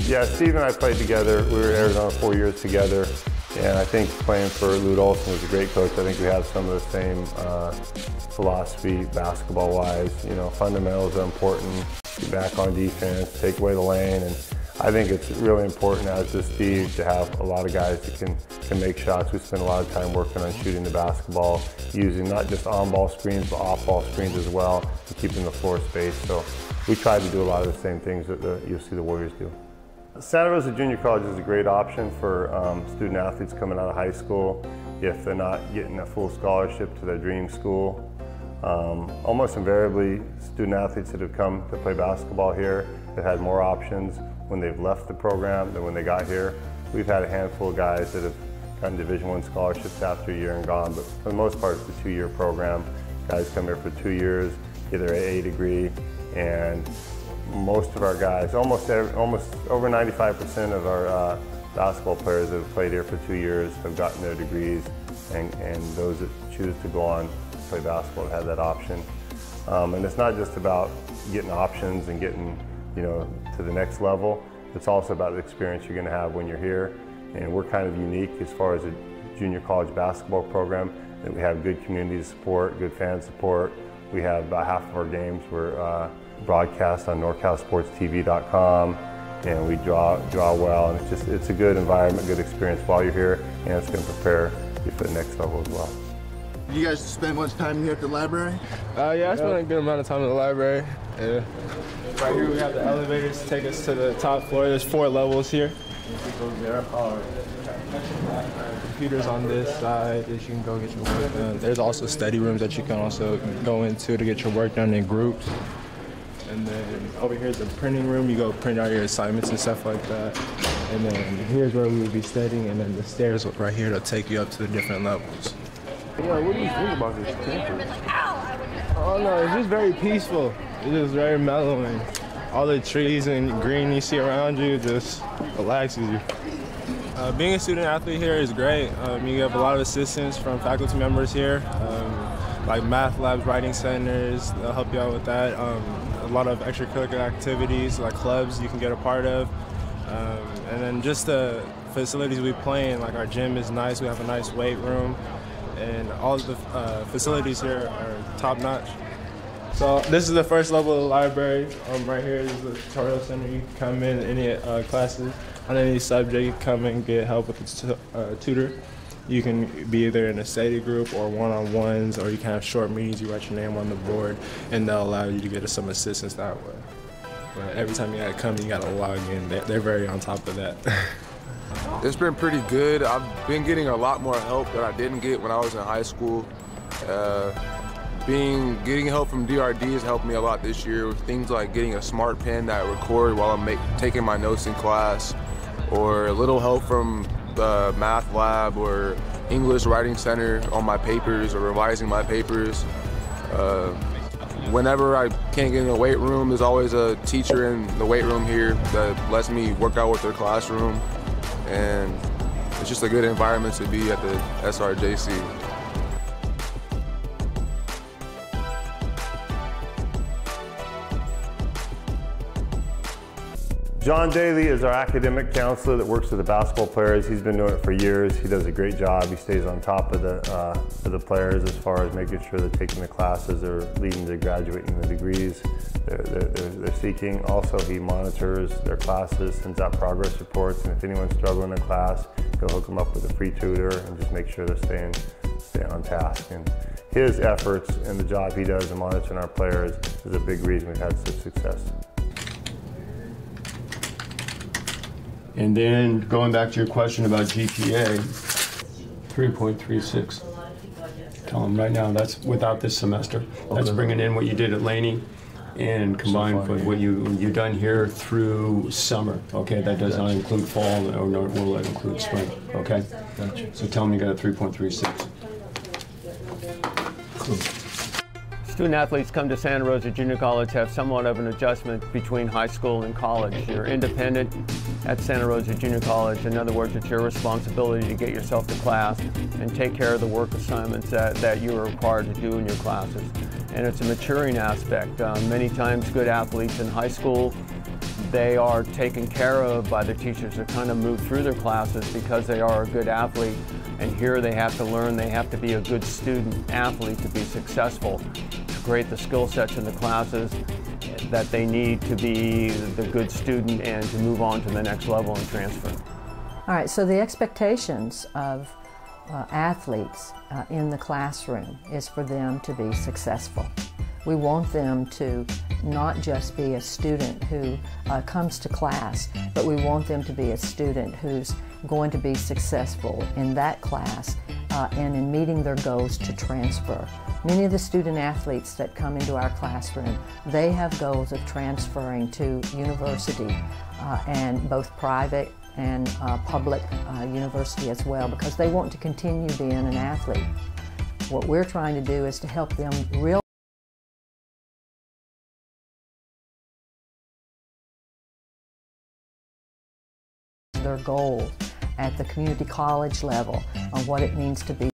Speaker 2: Yeah, Steve and I played together. We were in Arizona 4 years together. And I think playing for Lute Olson was a great coach. I think we have some of the same philosophy basketball-wise. You know, fundamentals are important. Get back on defense, take away the lane, and I think it's really important, as does Steve, to have a lot of guys that can make shots. We spend a lot of time working on shooting the basketball, using not just on-ball screens, but off-ball screens as well, and keeping the floor spaced. So we try to do a lot of the same things that you'll see the Warriors do. Santa Rosa Junior College is a great option for student athletes coming out of high school if they're not getting a full scholarship to their dream school. Almost invariably, student athletes that have come to play basketball here have had more options when they've left the program than when they got here. We've had a handful of guys that have gotten Division I scholarships after a year and gone, but for the most part, it's a 2-year program. Guys come here for 2 years, get their AA degree, and most of our guys, almost over 95% of our basketball players that have played here for 2 years have gotten their degrees, and those that choose to go on to play basketball have that option. And it's not just about getting options and getting, you know, to the next level. It's also about the experience you're going to have when you're here. And we're kind of unique as far as a junior college basketball program, that we have good community support, good fan support. We have about half of our games were broadcast on NorCal SportsTV.com, and we draw well, and it's a good environment, good experience while you're here, and it's going to prepare you for the next level as well.
Speaker 5: You guys spend much time here at the library?
Speaker 6: Yeah, I spent a good amount of time in the library. Yeah. Right here we have the elevators to take us to the top floor. There's 4 levels here. Computers on this side that you can go get your work done. There's also study rooms that you can also go into to get your work done in groups. And then over here is the printing room. You go print out your assignments and stuff like that. And then here's where we would be studying, and then the stairs right here to take you up to the different levels. Yeah, what do you think about this campus? Oh no, it's just very peaceful. It's just very mellowing. All the trees and green you see around you just relaxes you. Being a student athlete here is great. You have a lot of assistance from faculty members here, like math labs, writing centers. They'll help you out with that. A lot of extracurricular activities like clubs you can get a part of. And then just the facilities we play in, like our gym is nice. We have a nice weight room, and all of the facilities here are top notch. So this is the first level of the library. Right here is the tutorial center. You can come in any classes on any subject. You can come in and get help with a tutor. You can be either in a study group or one-on-ones, or you can have short meetings. You write your name on the board, and they'll allow you to get some assistance that way. But every time you gotta come, you gotta log in. They're very on top of that.
Speaker 7: It's been pretty good. I've been getting a lot more help that I didn't get when I was in high school. Getting help from DRD has helped me a lot this year with things like getting a smart pen that I record while I'm taking my notes in class, or a little help from the math lab or English writing center on my papers or revising my papers. Whenever I can't get in the weight room, there's always a teacher in the weight room here that lets me work out with their classroom, and it's just a good environment to be at the SRJC.
Speaker 2: John Daly is our academic counselor that works with the basketball players. He's been doing it for years. He does a great job. He stays on top of the players as far as making sure they're taking the classes or leading to graduating the degrees they're seeking. Also, he monitors their classes, sends out progress reports, and if anyone's struggling in class, he'll hook them up with a free tutor and just make sure they're staying on task. And his efforts and the job he does in monitoring our players is a big reason we've had such success.
Speaker 8: And then going back to your question about GPA, 3.36. Tell them right now that's without this semester. That's bringing in what you did at Laney and combined with what you've done here through summer. Okay, that does not include fall, or nor will it include spring. Okay, gotcha. So tell them you got a 3.36. Cool.
Speaker 9: Student athletes come to Santa Rosa Junior College have somewhat of an adjustment between high school and college. You're independent at Santa Rosa Junior College. In other words, it's your responsibility to get yourself to class and take care of the work assignments that you are required to do in your classes. And it's a maturing aspect. Many times good athletes in high school, they are taken care of by the teachers to kind of move through their classes because they are a good athlete. And here they have to learn, they have to be a good student athlete to be successful, to create the skill sets in the classes that they need to be the good student and to move on to the next level and transfer.
Speaker 10: All right, so the expectations of athletes in the classroom is for them to be successful. We want them to not just be a student who comes to class, but we want them to be a student who's going to be successful in that class and in meeting their goals to transfer. Many of the student athletes that come into our classroom, they have goals of transferring to university and both private and public university as well, because they want to continue being an athlete. What we're trying to do is to help them realize their goals at the community college level on what it means to be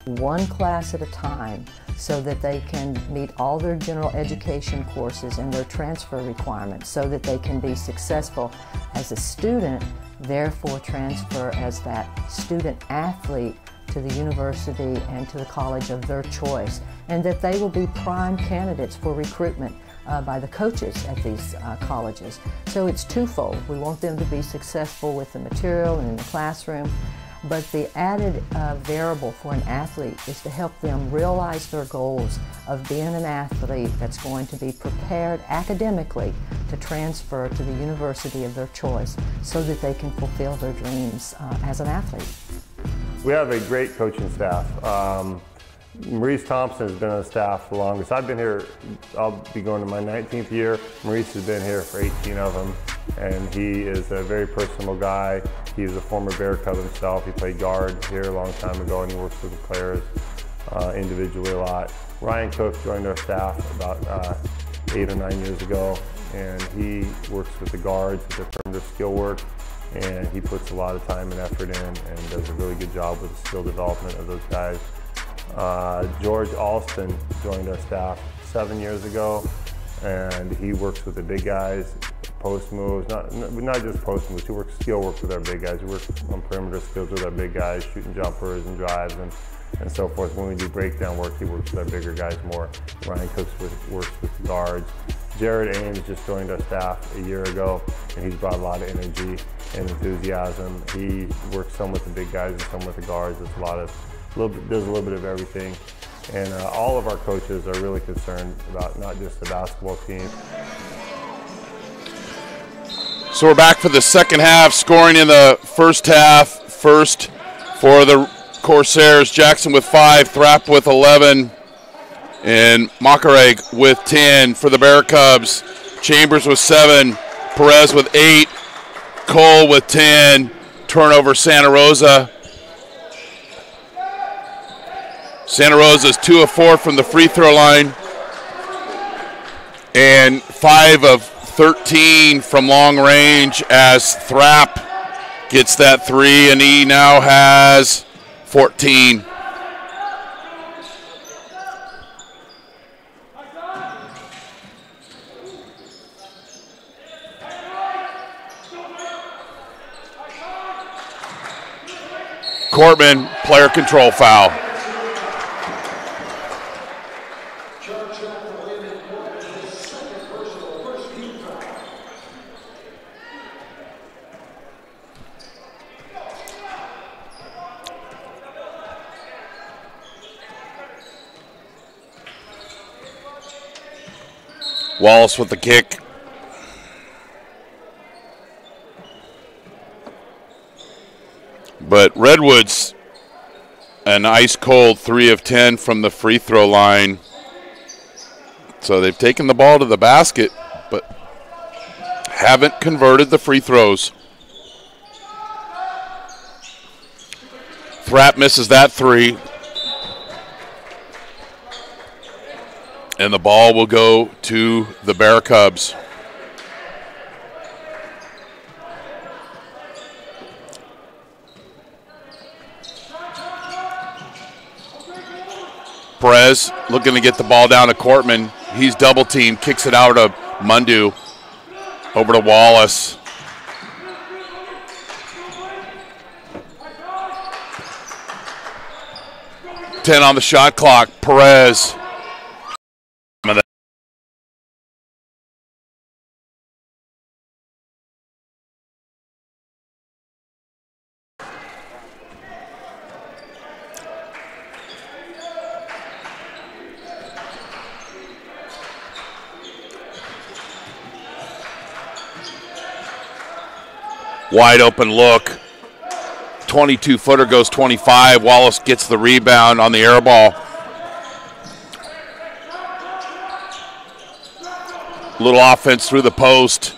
Speaker 10: one class at a time so that they can meet all their general education courses and their transfer requirements so that they can be successful as a student, therefore transfer as that student athlete to the university and to the college of their choice, and that they will be prime candidates for recruitment by the coaches at these colleges. So it's twofold. We want them to be successful with the material and in the classroom, but the added variable for an athlete is to help them realize their goals of being an athlete that's going to be prepared academically to transfer to the university of their choice so that they can fulfill their dreams as an athlete.
Speaker 2: We have a great coaching staff. Maurice Thompson has been on the staff the longest. I've been here, I'll be going to my 19th year. Maurice has been here for 18 of them, and he is a very personable guy. He's a former Bear Cub himself. He played guard here a long time ago, and he works with the players individually a lot. Ryan Cook joined our staff about 8 or 9 years ago, and he works with the guards with the perimeter skill work, and he puts a lot of time and effort in and does a really good job with the skill development of those guys. George Alston joined our staff 7 years ago, and he works with the big guys, post moves, not just post moves, he works skill work with our big guys. We work on perimeter skills with our big guys, shooting jumpers and drives and so forth. When we do breakdown work, he works with our bigger guys more. Ryan Cooks works with the guards. Jared Ames just joined our staff a year ago, and he's brought a lot of energy and enthusiasm. He works some with the big guys and some with the guards. Does a little bit of everything. And all of our coaches are really concerned about not just the basketball team.
Speaker 1: So we're back for the second half, scoring in the first half. First for the Corsairs, Jackson with 5, Thrapp with 11, and Makareg with 10 for the Bear Cubs. Chambers with 7, Perez with 8, Cole with 10, turnover Santa Rosa. Santa Rosa's 2 of 4 from the free throw line and 5 of 13 from long range as Thrapp gets that 3, and he now has 14. Courtman, player control foul. Wallace with the kick. But Redwoods, an ice cold 3 of 10 from the free throw line. So they've taken the ball to the basket, but haven't converted the free throws. Thrapp misses that 3. And the ball will go to the Bear Cubs. Perez looking to get the ball down to Cortman. He's double teamed, kicks it out of Mundu. Over to Wallace. Ten on the shot clock. Perez. Wide open look. 22-footer goes 25. Wallace gets the rebound on the air ball. Little offense through the post.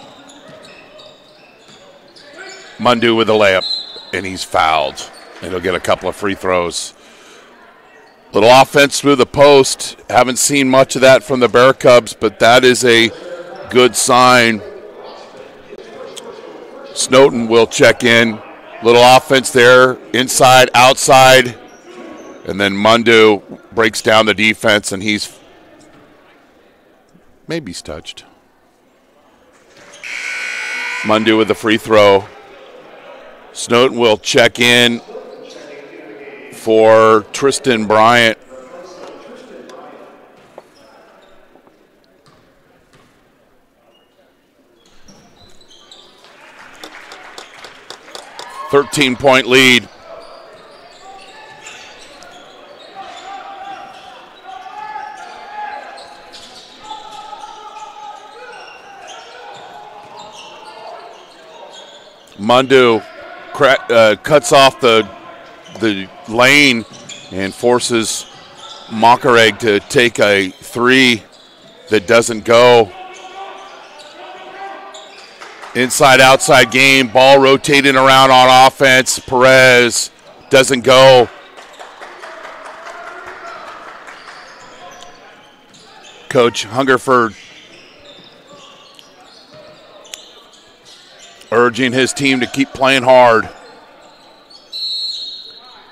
Speaker 1: Mundu with the layup, and he's fouled. And he'll get a couple of free throws. Little offense through the post. Haven't seen much of that from the Bear Cubs, but that is a good sign. Snowden will check in. Little offense there, inside, outside. And then Mundu breaks down the defense, and he's touched. Mundu with the free throw. Snowden will check in for Tristan Bryant. .13 lead. Mundu cuts off the lane and forces Makareg to take a three that doesn't go. Inside-outside game, ball rotating around on offense. Perez doesn't go. Coach Hungerford urging his team to keep playing hard.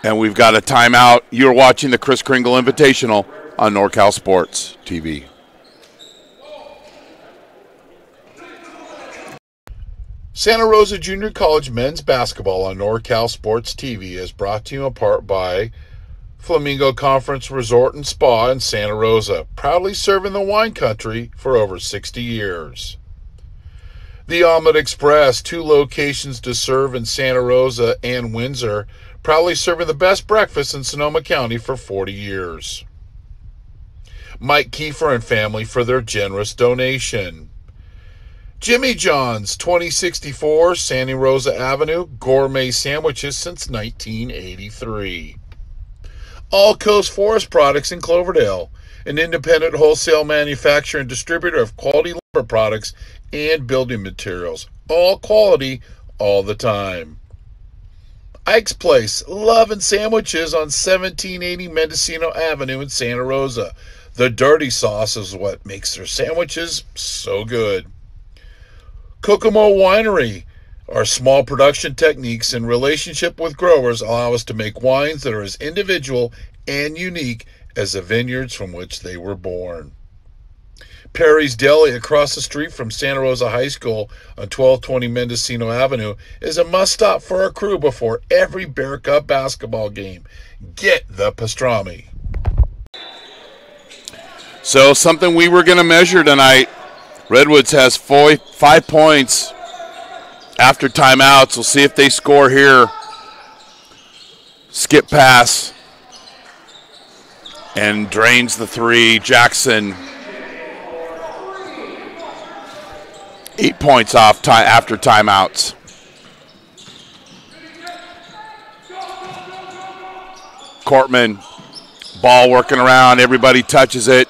Speaker 1: And we've got a timeout. You're watching the Kris Kringle Invitational on NorCal Sports TV.
Speaker 4: Santa Rosa Junior College men's basketball on NorCal Sports TV is brought to you in part by Flamingo Conference Resort and Spa in Santa Rosa, proudly serving the wine country for over 60 years. The Omelet Express, 2 locations to serve in Santa Rosa and Windsor, proudly serving the best breakfast in Sonoma County for 40 years. Mike Kiefer and family for their generous donation. Jimmy John's, 2064 Santa Rosa Avenue, gourmet sandwiches since 1983. All Coast Forest Products in Cloverdale, an independent wholesale manufacturer and distributor of quality lumber products and building materials. All quality, all the time. Ike's Place, love and sandwiches on 1780 Mendocino Avenue in Santa Rosa. The dirty sauce is what makes their sandwiches so good. Kokomo Winery. Our small production techniques and relationship with growers allow us to make wines that are as individual and unique as the vineyards from which they were born. Perry's Deli across the street from Santa Rosa High School on 1220 Mendocino Avenue is a must-stop for our crew before every Bear Cup basketball game. Get the pastrami.
Speaker 1: So something we were going to measure tonight. Redwoods has 5 points after timeouts. We'll see if they score here. Skip pass. And drains the three. Jackson. 8 points off after timeouts. Cortman. Ball working around. Everybody touches it.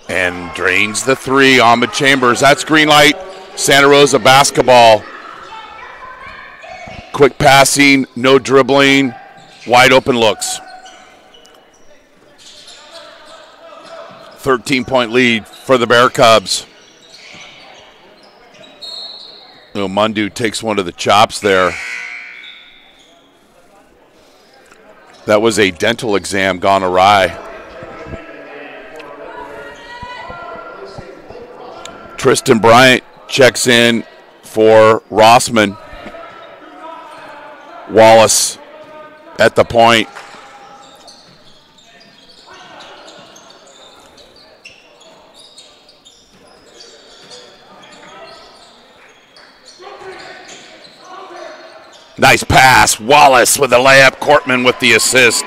Speaker 1: And drains the three. Ahmed Chambers. That's green light. Santa Rosa basketball. Quick passing. No dribbling. Wide open looks. 13-point lead for the Bear Cubs. Mundu takes one to the chops there. That was a dental exam gone awry. Tristan Bryant checks in for Rossman. Wallace at the point. Nice pass. Wallace with the layup. Cortman with the assist.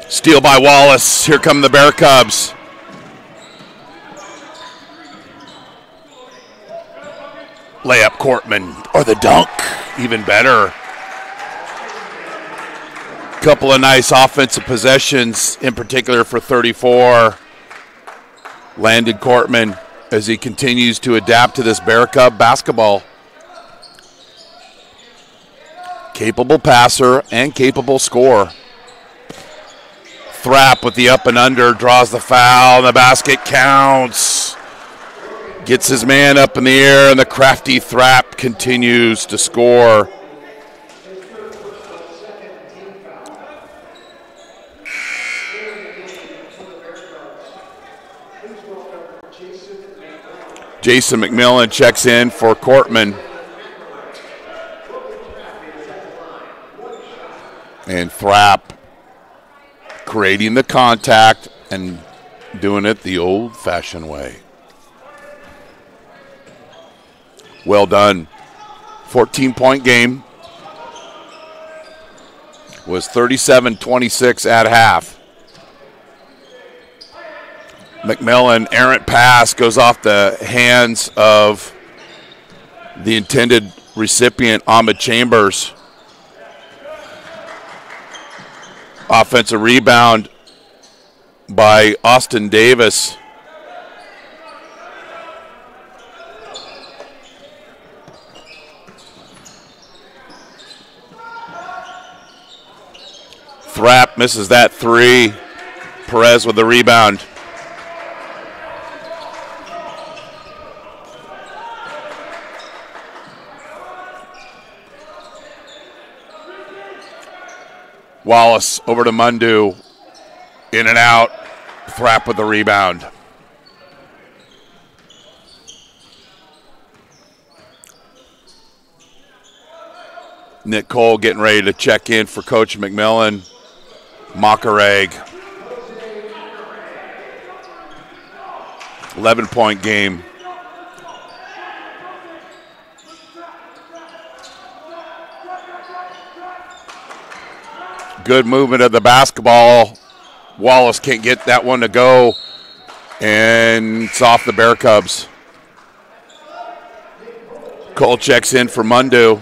Speaker 1: Steal by Wallace. Here come the Bear Cubs. Layup Cortman. Or the dunk. Even better. Couple of nice offensive possessions, in particular for 34. Landon Cortman as he continues to adapt to this Bear Cub basketball. Capable passer and capable scorer. Thrapp with the up and under, draws the foul, and the basket counts. Gets his man up in the air, and the crafty Thrapp continues to score. Jason McMillan checks in for Cortman. And Thrapp creating the contact and doing it the old-fashioned way. Well done. 14-point game. Was 37-26 at half. McMillan, errant pass, goes off the hands of the intended recipient, Ahmed Chambers. Offensive rebound by Austin Davis. Thrapp misses that three. Perez with the rebound. Wallace over to Mundu. In and out. Thrapp with the rebound. Nick Cole getting ready to check in for Coach McMillan. Makareg. 11-point game. Good movement of the basketball. Wallace can't get that one to go. And it's off the Bear Cubs. Cole checks in for Mundu.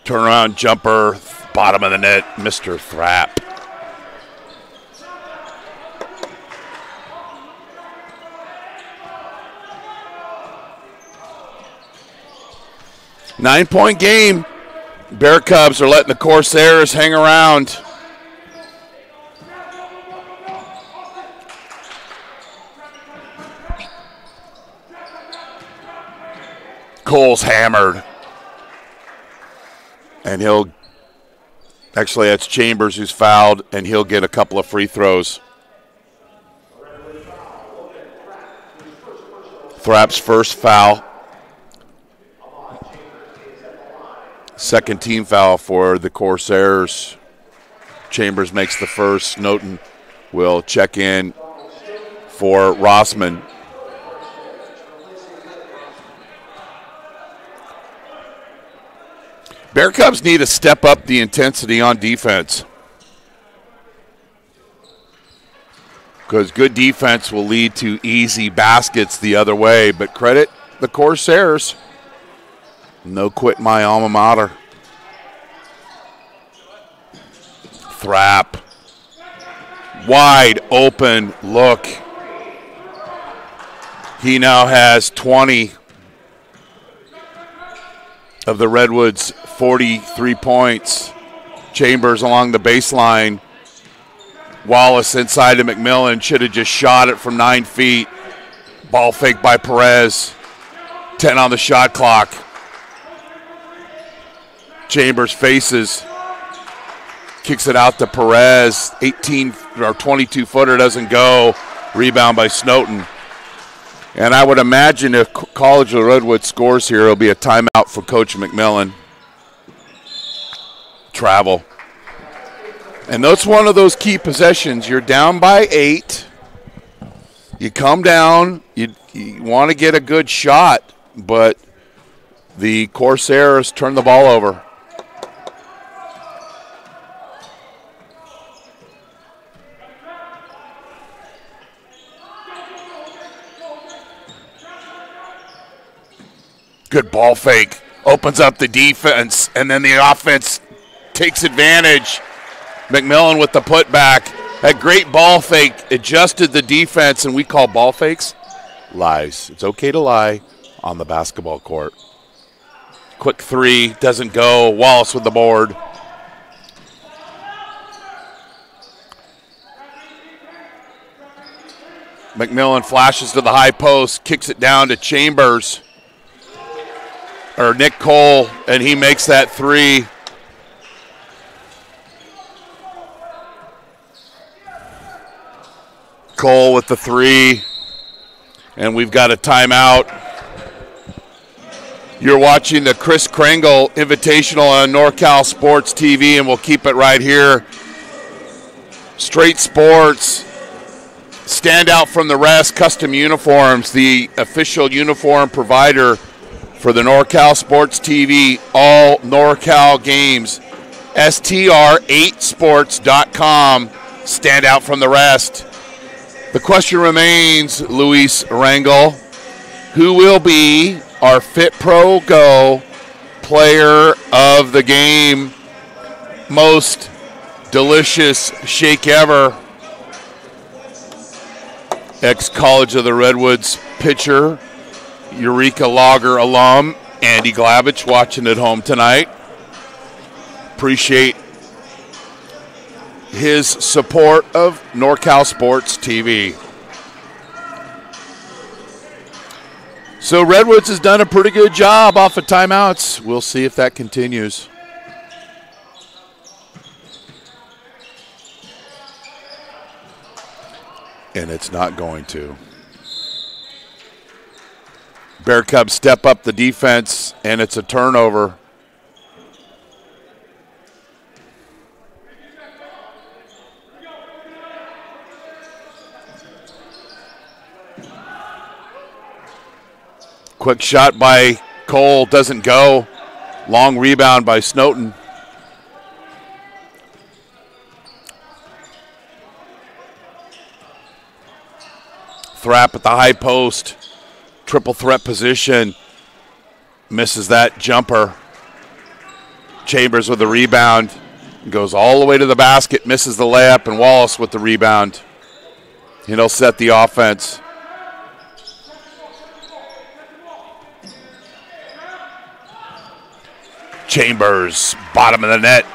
Speaker 1: Turnaround jumper, bottom of the net, Mr. Thrapp. Nine-point game. Bear Cubs are letting the Corsairs hang around. Cole's hammered. And he'll, actually that's Chambers who's fouled, and he'll get a couple of free throws. Thrapp's first foul. Second team foul for the Corsairs. Chambers makes the first. Noten will check in for Rossman. Bear Cubs need to step up the intensity on defense, because good defense will lead to easy baskets the other way. But credit the Corsairs. No quit my alma mater. Thrap. Wide open look. He now has 20 of the Redwoods' 43 points. Chambers along the baseline. Wallace inside to McMillan. Should have just shot it from 9 feet. Ball fake by Perez. 10 on the shot clock. Chambers faces. Kicks it out to Perez. 18 or 22-footer doesn't go. Rebound by Snowden. And I would imagine if College of Redwood scores here, it'll be a timeout for Coach McMillan. Travel. And that's one of those key possessions. You're down by 8. You come down. You want to get a good shot, but the Corsairs turn the ball over. Good ball fake. Opens up the defense, and then the offense takes advantage. McMillan with the putback. That great ball fake adjusted the defense, and we call ball fakes lies. It's okay to lie on the basketball court. Quick three, doesn't go. Wallace with the board. McMillan flashes to the high post, kicks it down to Chambers. Or Nick Cole, and he makes that three. Cole with the three. And we've got a timeout. You're watching the Chris Kringle Invitational on NorCal Sports TV, and we'll keep it right here. Straight Sports. Stand out from the rest. Custom Uniforms, the official uniform provider for the NorCal Sports TV, all NorCal games. STR8sports.com. Stand out from the rest. The question remains, Luis Rangel, who will be our Fit Pro Go player of the game? Most delicious shake ever. Ex-College of the Redwoods pitcher, Eureka Lager alum, Andy Glavich, watching at home tonight. Appreciate his support of NorCal Sports TV. So Redwoods has done a pretty good job off of timeouts. We'll see if that continues. And it's not going to. Bear Cubs step up the defense, and it's a turnover. Quick shot by Cole, doesn't go. Long rebound by Snowden. Thrap at the high post. Triple threat position. Misses that jumper. Chambers with the rebound. Goes all the way to the basket. Misses the layup. And Wallace with the rebound. And he'll set the offense. Chambers, bottom of the net.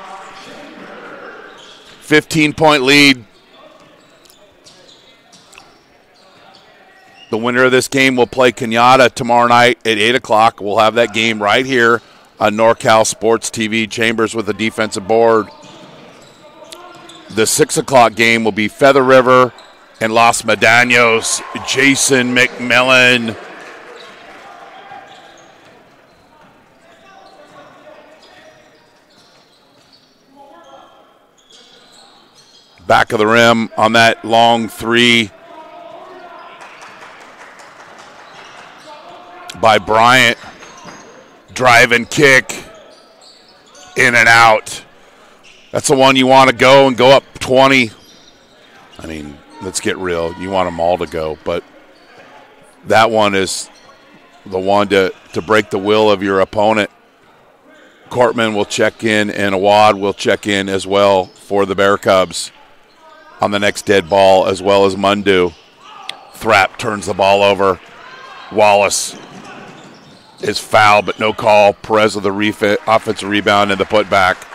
Speaker 1: 15-point lead. The winner of this game will play Kenyatta tomorrow night at 8 o'clock. We'll have that game right here on NorCal Sports TV. Chambers with the defensive board. The 6 o'clock game will be Feather River and Los Medanos. Jason McMillan. Back of the rim on that long three by Bryant. Drive and kick. In and out. That's the one you want to go and go up 20. I mean, let's get real. You want them all to go, but that one is the one to break the will of your opponent. Cortman will check in, and Awad will check in as well for the Bear Cubs on the next dead ball, as well as Mundu. Thrapp turns the ball over. Wallace is fouled, but no call. Perez with the offensive rebound and the putback.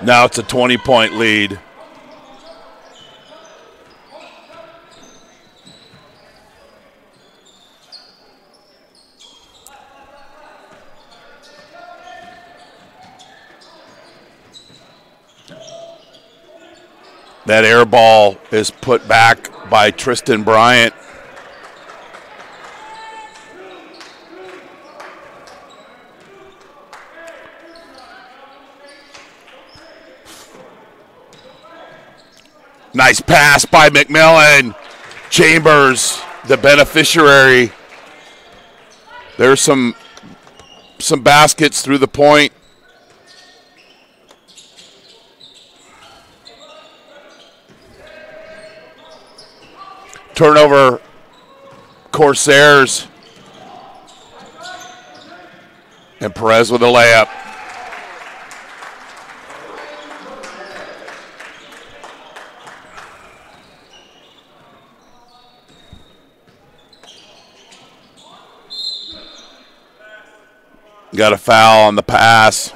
Speaker 1: Now it's a 20-point lead. That air ball is put back by Tristan Bryant. Nice pass by McMillan. Chambers, the beneficiary. There's some baskets through the point. Turnover, Corsairs. And Perez with a layup. Got a foul on the pass.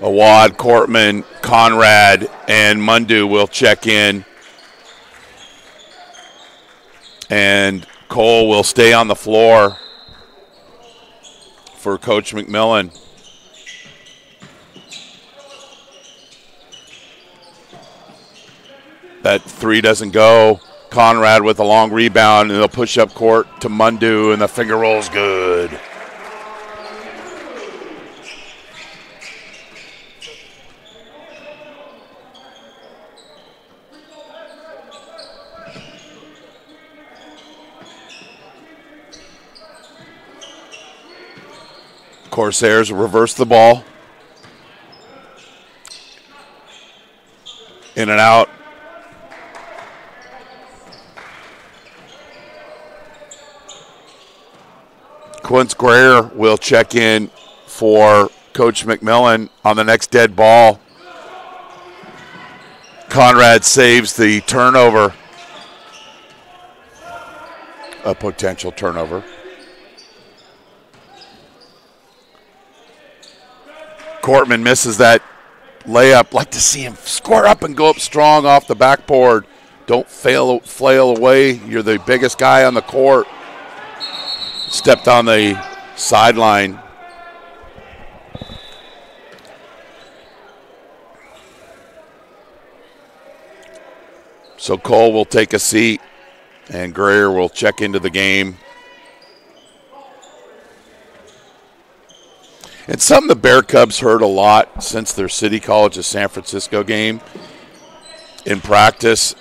Speaker 1: Awad, Cortman, Conrad, and Mundu will check in. And Cole will stay on the floor for Coach McMillan. That three doesn't go. Conrad with a long rebound, and they'll push up court to Mundu, and the finger roll's good. Corsairs reverse the ball. In and out. Quince Greer will check in for Coach McMillan on the next dead ball. Conrad saves the turnover. A potential turnover. Cortman misses that layup. Like to see him square up and go up strong off the backboard. Don't flail away. You're the biggest guy on the court. Stepped on the sideline. So Cole will take a seat, and Greer will check into the game. And something the Bear Cubs heard a lot since their City College of San Francisco game in practice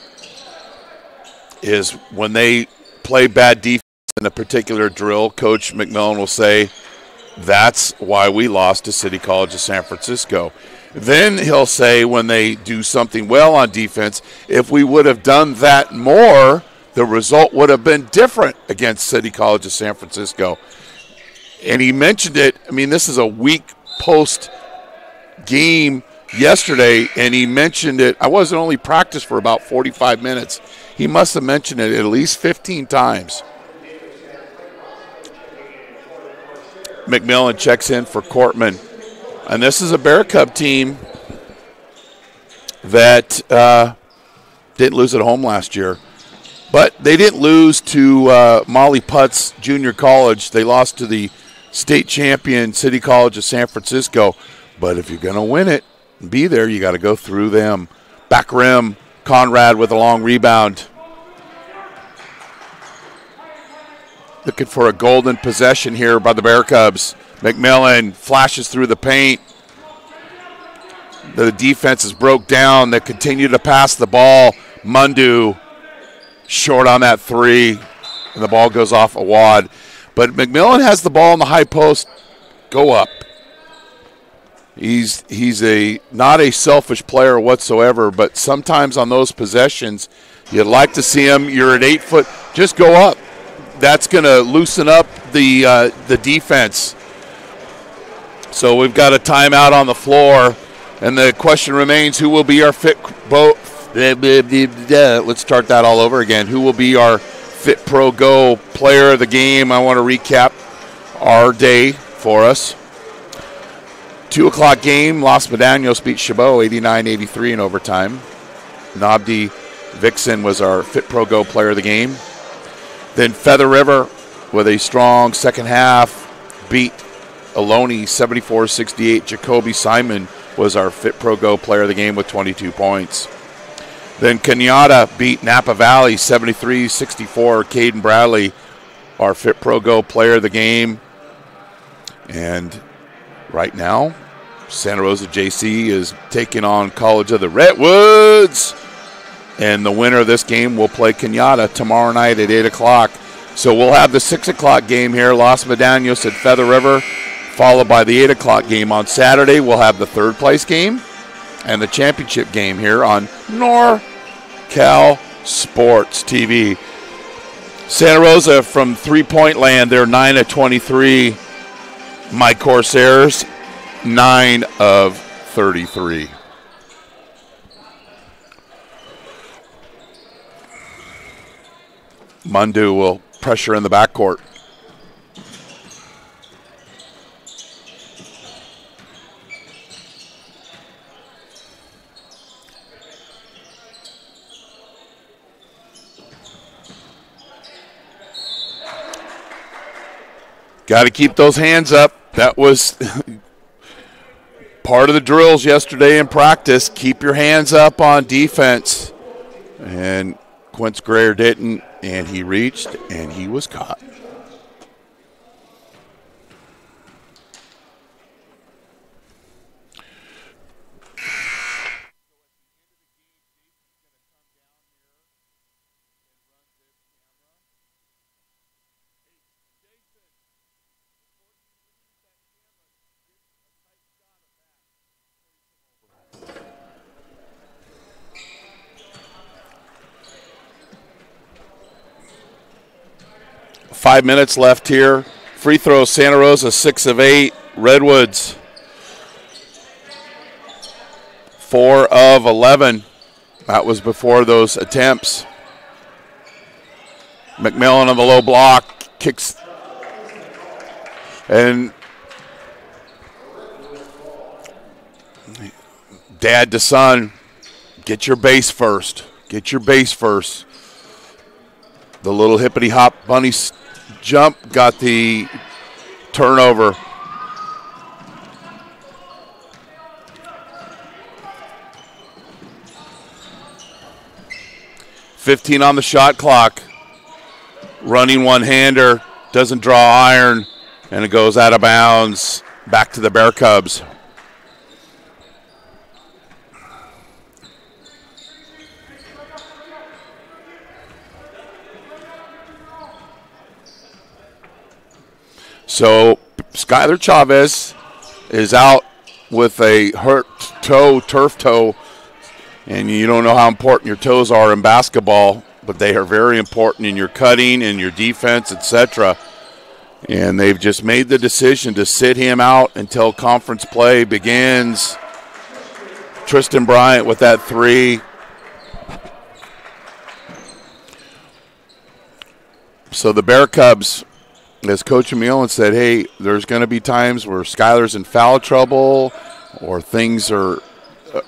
Speaker 1: is when they play bad defense in a particular drill, Coach McMillan will say, that's why we lost to City College of San Francisco. Then he'll say when they do something well on defense, if we would have done that more, the result would have been different against City College of San Francisco. And he mentioned it. I mean, this is a week post game yesterday, and he mentioned it. I wasn't only practiced for about 45 minutes. He must have mentioned it at least 15 times. McMillan checks in for Cortman. And this is a Bear Cub team that didn't lose at home last year. But they didn't lose to Molly Putz Junior College. They lost to the state champion City College of San Francisco. But if you're going to win it and be there, you got to go through them. Back rim, Conrad with a long rebound. Looking for a golden possession here by the Bear Cubs. McMillan flashes through the paint. The defense is broke down. They continue to pass the ball. Mundu short on that three, and the ball goes off Awad. But McMillan has the ball in the high post. Go up. He's not a selfish player whatsoever, but sometimes on those possessions, you'd like to see him. You're at 8 foot, just go up. That's going to loosen up the defense. So we've got a timeout on the floor, and the question remains: who will be our let's start that all over again. Who will be our Fit Pro Go player of the game? I want to recap our day for us. 2 o'clock game, Los Medanos beat Chabot 89-83 in overtime. Nabdi Vixen was our Fit Pro Go player of the game. Then Feather River, with a strong second half, beat Ohlone 74-68. Jacoby Simon was our Fit Pro Go player of the game with 22 points. Then Kenyatta beat Napa Valley 73-64. Caden Bradley, our Fit Pro Go player of the game. And right now, Santa Rosa JC is taking on College of the Redwoods. And the winner of this game will play Kenyatta tomorrow night at 8 o'clock. So we'll have the 6 o'clock game here, Los Medanos at Feather River, followed by the 8 o'clock game on Saturday. We'll have the third place game and the championship game here on NorCal Sports TV. Santa Rosa from three-point land, they're 9 of 23. My Corsairs, 9 of 33. Mundu will pressure in the backcourt. Got to keep those hands up. That was part of the drills yesterday in practice. Keep your hands up on defense. And Quince Greer didn't, and he reached, and he was caught. Five minutes left here. Free throw, Santa Rosa 6 of 8. Redwoods 4 of 11. That was before those attempts. McMillan on the low block, kicks. And dad to son, get your base first. Get your base first. The little hippity hop bunny jump got the turnover. $15 on the shot clock. Running one-hander, doesn't draw iron, and it goes out of bounds back to the Bear Cubs. So Skylar Chavez is out with a hurt toe, turf toe, and you don't know how important your toes are in basketball, but they are very important in your cutting and your defense, etc. And they've just made the decision to sit him out until conference play begins. Tristan Bryant with that three. So the Bear Cubs, as Coach Emilien said, hey, there's going to be times where Skylar's in foul trouble or things are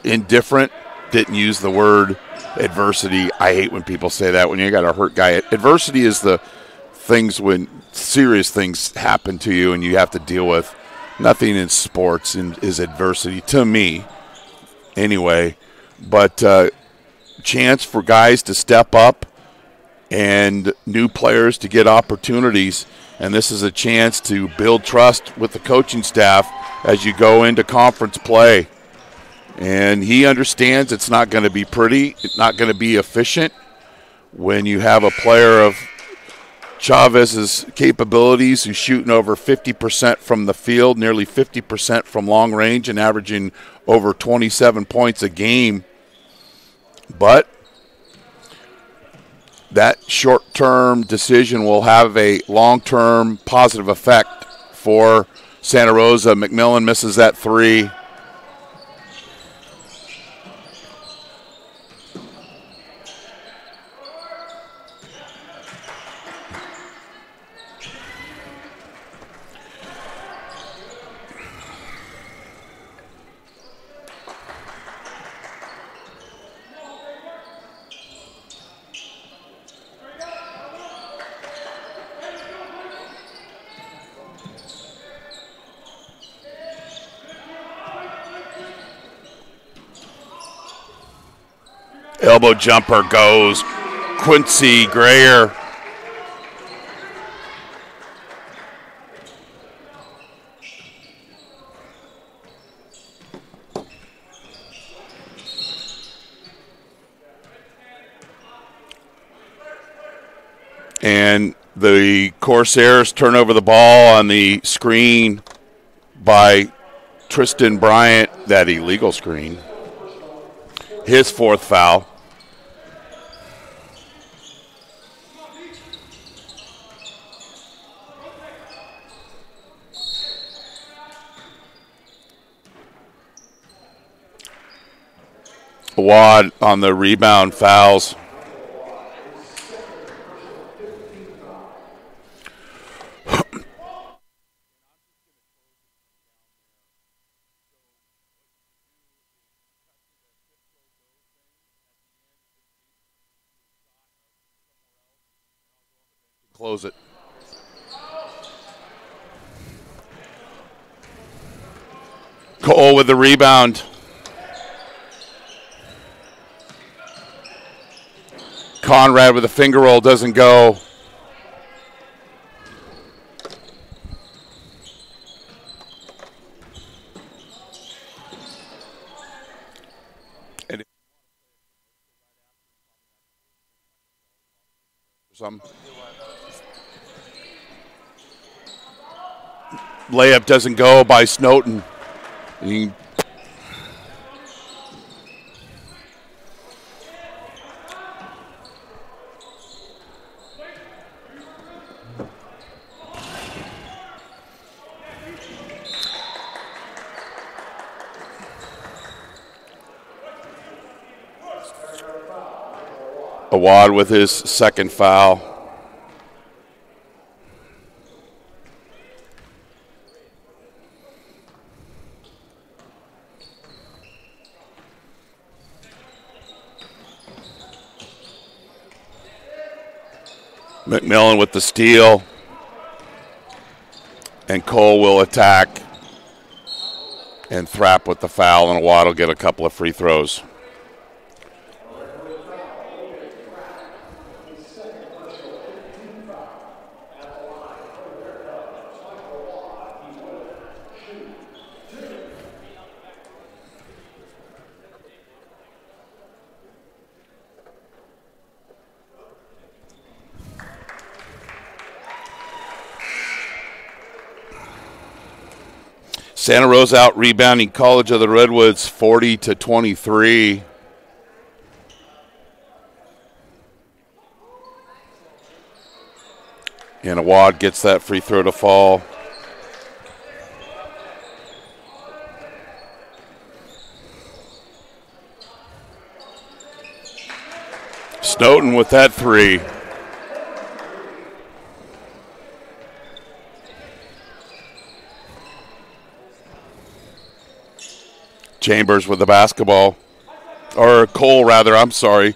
Speaker 1: indifferent. Didn't use the word adversity. I hate when people say that when you got a hurt guy. Adversity is the things when serious things happen to you and you have to deal with. Nothing in sports is adversity to me anyway. But chance for guys to step up and new players to get opportunities. And this is a chance to build trust with the coaching staff as you go into conference play. And he understands it's not going to be pretty. It's not going to be efficient when you have a player of Chavez's capabilities, who's shooting over 50% from the field, nearly 50% from long range, and averaging over 27 points a game. But that short-term decision will have a long-term positive effect for Santa Rosa. McMillan misses that three. Elbow jumper goes. Quincy Grayer. And the Corsairs turn over the ball on the screen by Tristan Bryant, that illegal screen. His fourth foul. Awad on the rebound fouls. Close it. Cole with the rebound. Conrad with a finger roll, doesn't go. Some layup doesn't go by Snowden. Awad with his second foul. McMillan with the steal. And Cole will attack. And Thrapp with the foul, and Awad will get a couple of free throws. Santa Rosa out rebounding College of the Redwoods 40-23. And Awad gets that free throw to fall. Snowden with that three. Chambers with the basketball. Or Cole, rather, I'm sorry.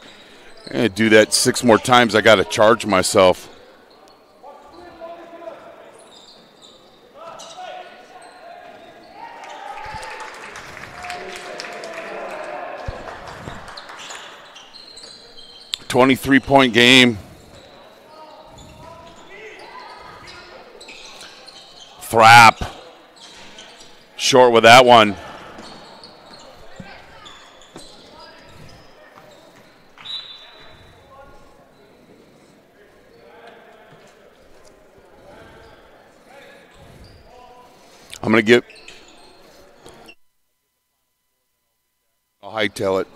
Speaker 1: I'm going to do that 6 more times. I got to charge myself. .23 game. Thrapp. Short with that one. I'm going to I'll hightail it.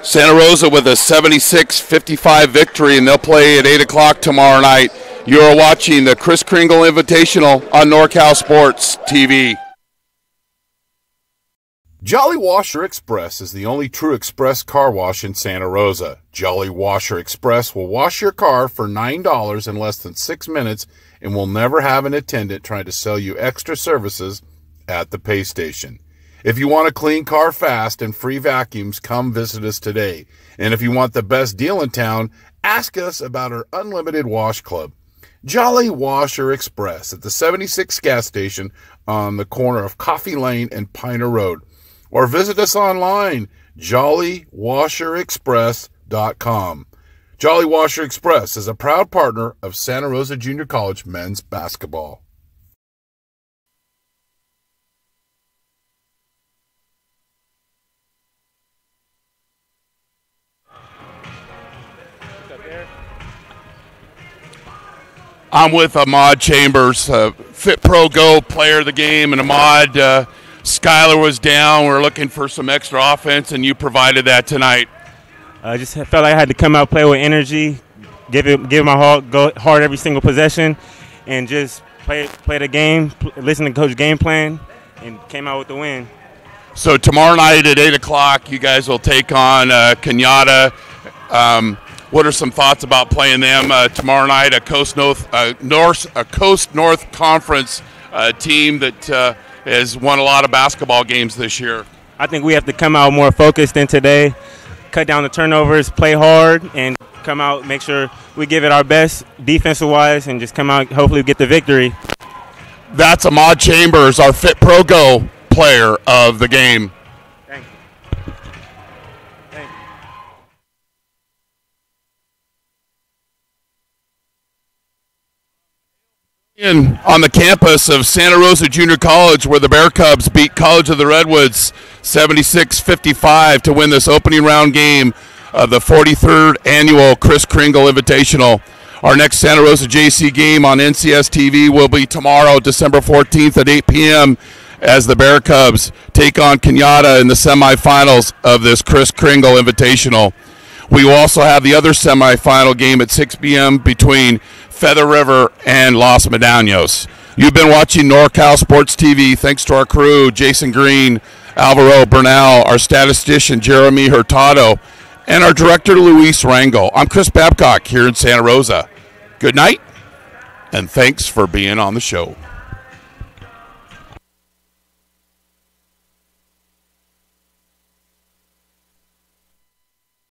Speaker 1: Santa Rosa with a 76-55 victory, and they'll play at 8 o'clock tomorrow night. You are watching the Kris Kringle Invitational on NorCal Sports TV.
Speaker 4: Jolly Washer Express is the only true express car wash in Santa Rosa. Jolly Washer Express will wash your car for $9 in less than 6 minutes and will never have an attendant trying to sell you extra services at the pay station. If you want a clean car fast and free vacuums, come visit us today. And if you want the best deal in town, ask us about our unlimited wash club. Jolly Washer Express at the 76 gas station on the corner of Coffee Lane and Piner Road. Or visit us online, jollywasherexpress.com. Jolly Washer Express is a proud partner of Santa Rosa Junior College men's basketball.
Speaker 1: I'm with Ahmad Chambers, Fit Pro Go player of the game, and Ahmad, Skylar was down. We're looking for some extra offense, and you provided that tonight.
Speaker 11: I just felt like I had to come out, play with energy, give my heart, go hard every single possession, and just play the game, listen to coach game plan, and came out with the win.
Speaker 1: So tomorrow night at 8 o'clock, you guys will take on Kenyatta. What are some thoughts about playing them tomorrow night? A Coast North Conference team that has won a lot of basketball games this year.
Speaker 11: I think we have to come out more focused than today, cut down the turnovers, play hard, and come out, make sure we give it our best defensive-wise, and just come out, hopefully get the victory.
Speaker 1: That's Ahmad Chambers, our Fit Pro Go player of the game.
Speaker 11: Thank you. Thank
Speaker 1: you. On the campus of Santa Rosa Junior College, where the Bear Cubs beat College of the Redwoods 76-55 to win this opening round game of the 43rd annual Kris Kringle Invitational. Our next Santa Rosa JC game on NCS TV will be tomorrow, December 14th at 8 p.m. as the Bear Cubs take on Kenyatta in the semifinals of this Kris Kringle Invitational. We will also have the other semifinal game at 6 p.m. between Feather River and Los Medanos. You've been watching NorCal Sports TV. Thanks to our crew, Jason Green, Alvaro Bernal, our statistician, Jeremy Hurtado, and our director, Luis Rango. I'm Chris Babcock here in Santa Rosa. Good night, and thanks for being on the show.